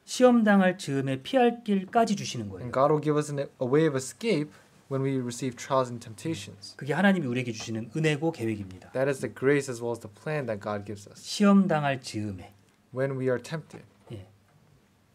시험 당할 즈음에 피할 길까지 주시는 거예요. And God will give us a way of escape when we receive trials and temptations. 그게 하나님이 우리에게 주시는 은혜고 계획입니다. That is the grace as well as the plan that God gives us. 시험 당할 즈음에 When we are tempted,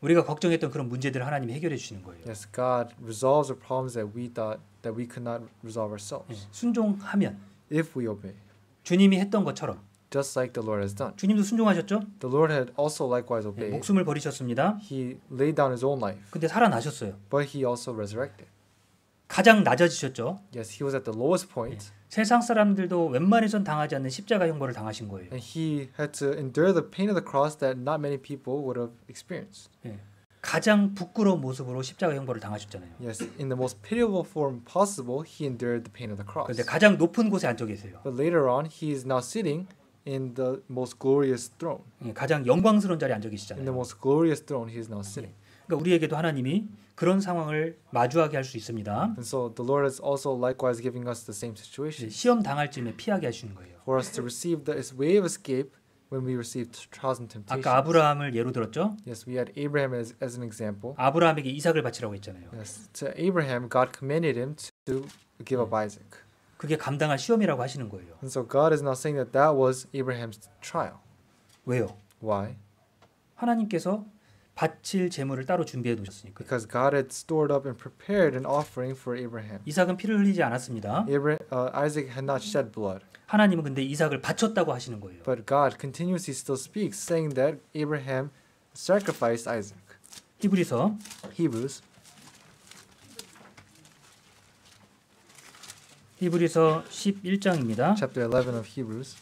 우리가 걱정했던 그런 문제들을 하나님이 해결해 주시는 거예요. yes, God resolves the problems that we thought that we could not resolve ourselves. 순종하면 If we obey, 주님이 했던 것처럼 just like the Lord has done. 주님도 순종하셨죠? The Lord had also likewise obeyed. 목숨을 버리셨습니다. He laid down his own life, 근데 살아나셨어요. but he also resurrected. 가장 낮아지셨죠? Yes, he was at the lowest point, 세상 사람들도 웬만해선 당하지 않는 십자가 형벌을 당하신 거예요. and he had to endure the pain of the cross that not many people would have experienced. 가장 부끄러운 모습으로 십자가 형벌을 당하셨잖아요. Yes, in the most pitiable form possible, he endured the pain of the cross. 그런데 가장 높은 곳에 앉아 계세요. But later on, he is now sitting in the most glorious throne. 가장 영광스러운 자리에 앉아 In the 계시잖아요. most glorious throne, he is now sitting. 그러니까 우리에게도 하나님이 그런 상황을 마주하게 할 수 있습니다. And so the Lord is also likewise giving us the same situation 시험 당할 즈음에 피하게 하시는 거예요. for us to receive this way of escape when we receive trials and temptations. 아까 아브라함을 예로 들었죠? Yes, we had Abraham as an example. 아브라함에게 이삭을 바치라고 했잖아요. Yes, to Abraham, God commanded him to give up Isaac. 그게 감당할 시험이라고 하시는 거예요. And so God is now saying that that was Abraham's trial. 왜요? Why? 하나님께서 바칠 제물을 따로 준비해 놓으셨으니까. Because God had stored up and prepared an offering for Abraham. 이삭은 피를 흘리지 않았습니다. Isaac had not shed blood. 하나님은 근데 이삭을 바쳤다고 하시는 거예요. But God continuously still speaks, saying that Abraham sacrificed Isaac. 히브리서 히브리서 11장입니다. Chapter 11 of Hebrews,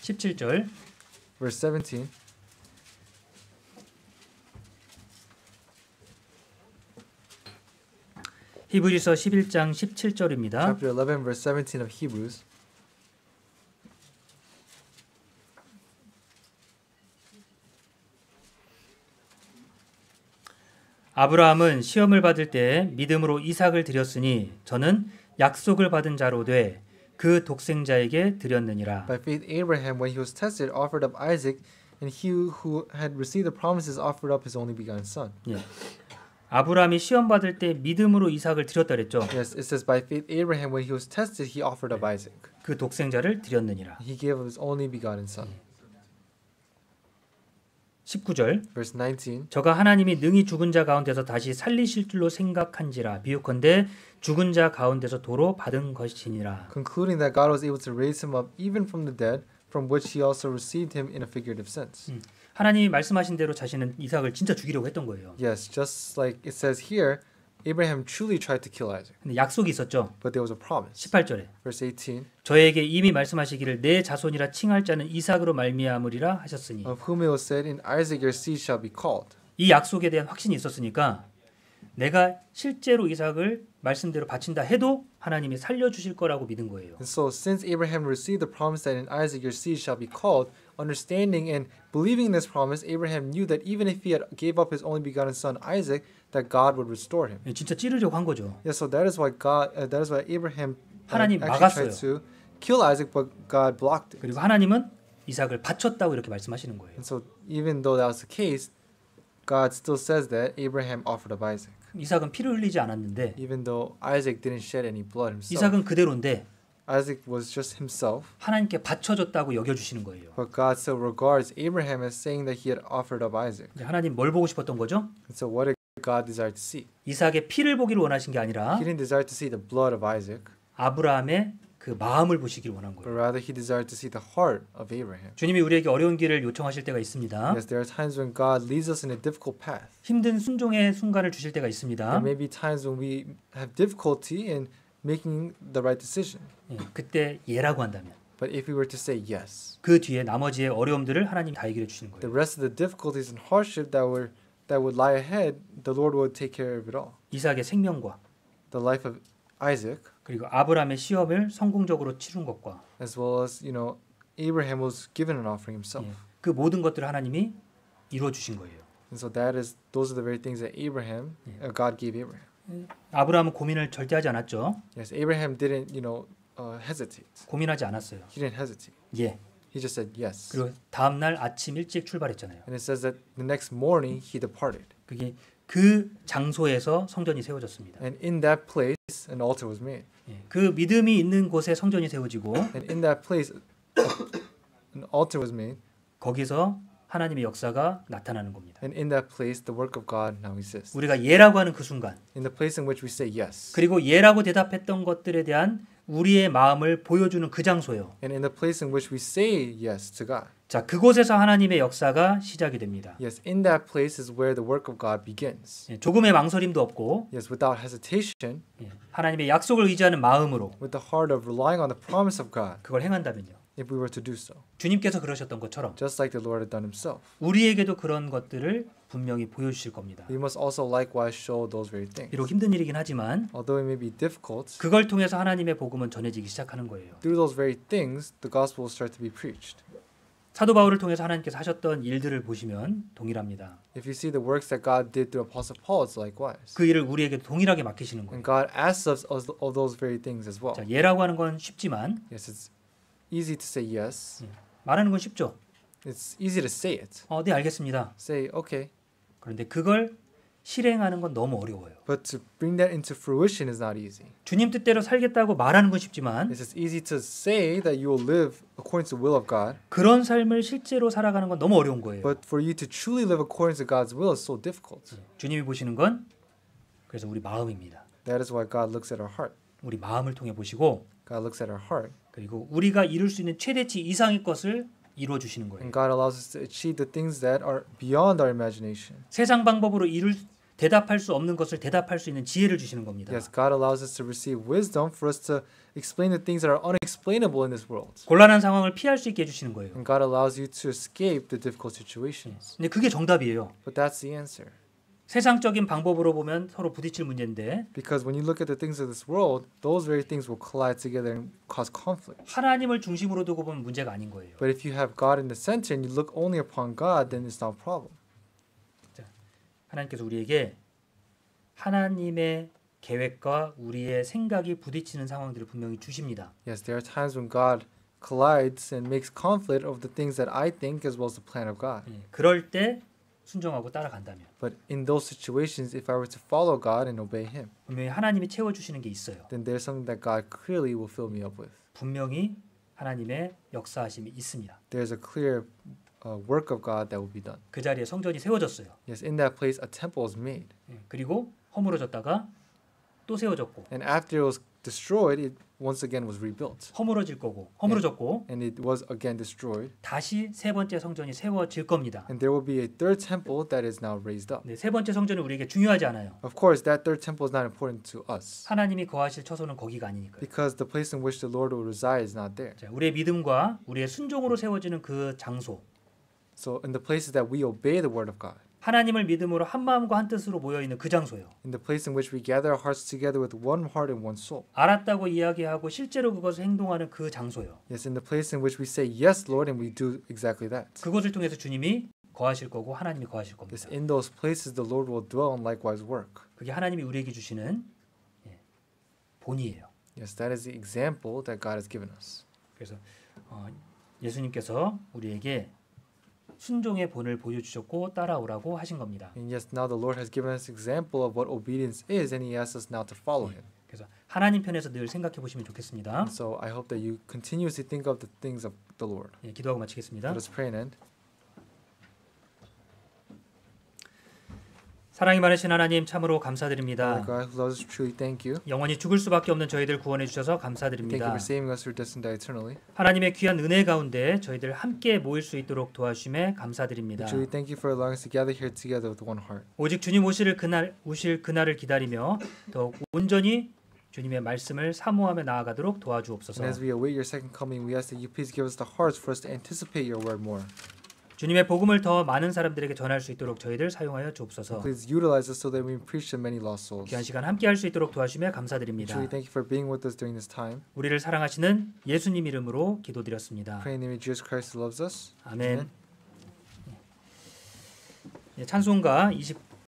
17절. verse 17. 히브리서 11장 17절입니다. Chapter 11, verse 17 of Hebrews. 아브라함은 시험을 받을 때 믿음으로 이삭을 드렸으니 저는 약속을 받은 자로 돼 그 독생자에게 드렸느니라. By faith, Abraham, when he was tested, offered up Isaac, and he who had received the promises offered up his only begotten son. 예. 아브라함이 시험 받을 때 믿음으로 이삭을 드렸다 그랬죠. Yes, it says, by faith, Abraham, when he was tested, he offered up Isaac. 그 독생자를 드렸느니라. He gave up his only begotten son. 19절 Verse 19. 저가 하나님이 능히 죽은 자 가운데서 다시 살리실 줄로 생각한지라 비유컨대 죽은 자 가운데서 도로 받은 것이니라. Concluding that God was able to raise him up even from the dead, from which he also received him in a figurative sense. 하나님이 말씀하신 대로 자신은 이삭을 진짜 죽이려고 했던 거예요. Yes, just like it says here, Abraham truly tried to kill Isaac, 근데 약속이 있었죠. but there was a promise. 18절에 Verse 18. 저에게 이미 말씀하시기를 내 자손이라 칭할 자는 이삭으로 말미암으리라 하셨으니 Of whom it was said, in Isaac your seed shall be called. 이 약속에 대한 확신이 있었으니까 내가 실제로 이삭을 말씀대로 바친다 해도 하나님이 살려주실 거라고 믿은 거예요. And so, since Abraham received the promise that in Isaac your seed shall be called, understanding and believing this promise, Abraham knew that even if he had gave up his only begotten son Isaac, that God would restore him. 진짜 찌르려고 한 거죠. Yeah, so that is why Abraham 하나님 actually 막았어요. tried to kill Isaac, but God blocked it. 그리고 하나님은 이삭을 바쳤다고 이렇게 말씀하시는 거예요. And so, even though that was the case, God still says that Abraham offered up Isaac, 이삭은 피를 흘리지 않았는데 even though Isaac didn't shed any blood himself. 이삭은 그대로인데 Isaac was just himself, 하나님께 바쳐줬다고 여겨주시는 거예요. but God still regards Abraham as saying that he had offered up Isaac. 이제 하나님 뭘 보고 싶었던 거죠? And so, what did God desire to see? 이삭의 피를 보기를 원하신 게 아니라 He didn't desire to see the blood of Isaac, 아브라함의 그 마음을 보시기를 원한 but 거예요. rather he desired to see the heart of Abraham. 주님이 우리에게 어려운 길을 요청하실 때가 있습니다. Yes, there are times when God leads us in a difficult path. 힘든 순종의 순간을 주실 때가 있습니다. There may be times when we have difficulty in making the right decision. 예, 그때 예라고 한다면 But if we were to say yes, 그 뒤에 나머지의 어려움들을 하나님이 다 해결해 주시는 the 거예요. rest of the difficulties and hardship that would lie ahead, the Lord would take care of it all. 이삭의 생명과 The life of Isaac, 그리고 아브라함의 시험을 성공적으로 치른 것과 as well as Abraham was given an offering himself. 예, 그 모든 것들을 하나님이 이루어 주신 거예요. And so those are the very things that God gave Abraham. 아브라함은 고민을 절대 하지 않았죠. Yes, Abraham didn't, hesitate. 고민하지 않았어요. He didn't hesitate. 예. He just said yes. 그리고 다음 날 아침 일찍 출발했잖아요. And it says that the next morning he departed. 그게 그 장소에서 성전이 세워졌습니다. And in that place, an altar was made. 예, 그 믿음이 있는 곳에 성전이 세워지고 And in that place, an altar was made. 거기서 하나님의 역사가 나타나는 겁니다. And in that place, the work of God now exists. 우리가 예라고 하는 그 순간 In the place in which we say yes. 그리고 예라고 대답했던 것들에 대한 우리의 마음을 보여주는 그 장소예요. And in the place in which we say yes to God. 자, 그곳에서 하나님의 역사가 시작이 됩니다. Yes, in that place is where the work of God begins. 예, 조금의 망설임도 없고 Yes, without hesitation, 예, 하나님의 약속을 의지하는 마음으로 with the heart of relying on the promise of God, 그걸 행한다면요. if we were to do so. 주님께서 그러셨던 것처럼 Just like the Lord had done himself. 우리에게도 그런 것들을 분명히 보여주실 겁니다. We must also likewise show those very things. 비록 힘든 일이긴 하지만 Although it may be difficult, 그걸 통해서 하나님의 복음은 전해지기 시작하는 거예요. through those very things, the gospel will start to be preached. 사도 바울을 통해서 하나님께서 하셨던 일들을 보시면 동일합니다. If you see the works that God did through Apostle Paul, it's likewise. 그 일을 우리에게 동일하게 맡기시는 거예요. And God asks us of those very things as well. 자, 예라고 하는 건 쉽지만 Yes, it's easy to say yes. 말하는 건 쉽죠. It's easy to say it. 네, 알겠습니다. Say, okay. 그런데 그걸 실행하는 건 너무 어려워요. But to bring that into fruition is not easy. 주님 뜻대로 살겠다고 말하는 건 쉽지만 Yes, it's easy to say that you will live according to the will of God. 그런 삶을 실제로 살아가는 건 너무 어려운 거예요. But for you to truly live according to God's will is so difficult. 주님이 보시는 건 그래서 우리 마음입니다. That is why God looks at our heart. 우리 마음을 통해 보시고 God looks at our heart. 그리고 우리가 이룰 수 있는 최대치 이상의 것을 이루어 주시는 거예요. And God allows us to achieve the things that are beyond our imagination. 세상 방법으로 대답할 수 없는 것을 대답할 수 있는 지혜를 주시는 겁니다. Yes, God allows us to receive wisdom for us to explain the things that are unexplainable in this world. 곤란한 상황을 피할 수 있게 해주시는 거예요. And God allows you to escape the difficult situations. 근데 그게 정답이에요. But that's the answer. 세상적인 방법으로 보면 서로 부딪힐 문제인데 Because when you look at the things of this world, those very things will collide together and cause conflict. 하나님을 중심으로 두고 보면 문제가 아닌 거예요. But if you have God in the center and you look only upon God, then it's not a problem. 하나님께서 우리에게 하나님의 계획과 우리의 생각이 부딪히는 상황들을 분명히 주십니다. Yes, there are times when God collides and makes conflict of the things that I think as well as the plan of God. 그럴 때 순종하고 따라간다면 But in those situations, if I were to follow God and obey Him, 분명히 하나님이 채워주시는 게 있어요. then there's something that God clearly will fill me up with. 분명히 하나님의 역사하심이 있습니다. There's a clear work of God that will be done. 그 자리에 성전이 세워졌어요. Yes, in that place a temple was made. 그리고 허물어졌다가 또 세워졌고 And after it was destroyed, it once again was rebuilt. 허물어질 거고 허물어졌고 And it was again destroyed. 다시 세 번째 성전이 세워질 겁니다. And there will be a third temple that is now raised up. 네, 세 번째 성전은 우리에게 중요하지 않아요. Of course, that third temple is not important to us 하나님이 거하실 처소는 거기가 아니니까요. because the place in which the Lord will reside is not there. 자, 우리의 믿음과 우리의 순종으로 세워지는 그 장소, So in the places that we obey the word of God, 하나님을 믿음으로 한 마음과 한 뜻으로 모여 있는 그 장소요. in the place in which we gather our hearts together with one heart and one soul. 알았다고 이야기하고 실제로 그것을 행동하는 그 장소요. Yes, in the place in which we say yes, Lord, and we do exactly that. 그것을 통해서 주님이 거하실 거고 하나님이 거하실 Yes, 겁니다. in those places the Lord will dwell and likewise work. 그게 하나님이 우리에게 주시는 본이에요. Yes, that is the example that God has given us. 그래서 예수님께서 우리에게 순종의 본을 보여주셨고 따라오라고 하신 겁니다. And yes, now the Lord has given us example of what obedience is, and He asks us now to follow Him. 그래서 하나님 편에서 늘 생각해 보시면 좋겠습니다. So I hope that you continuously think of the things of the Lord. 예, 기도하고 마치겠습니다. Let us pray and end. 사랑이 많으신 하나님 참으로 Lord 감사드립니다. God who loves us truly, thank you. 영원히 죽을 수밖에 없는 저희들 구원해 주셔서 Thank you 감사드립니다. for saving us who are destined to die eternally. 하나님의 귀한 은혜 가운데 저희들 함께 모일 수 있도록 도와주심에 We 감사드립니다. truly thank you for allowing us to gather here together with one heart. 오직 주님 오실 그날을 기다리며 더욱 온전히 주님의 말씀을 사모하며 나아가도록 도와주옵소서. And as we await your second coming, we ask that you please give us the hearts for us to anticipate your word more. 주님의 복음을 더 많은 사람들에게 전할 수 있도록 저희들 사용하여 주옵소서. Please utilize us so that we preach to many lost souls. 귀한 시간 함께 할 수 있도록 도와주심에 We 감사드립니다. truly thank you for being with us during this time. 우리를 사랑하시는 예수님 이름으로 기도드렸습니다. Pray in the name of Jesus Christ who loves us. 아멘. 예, 찬송가 20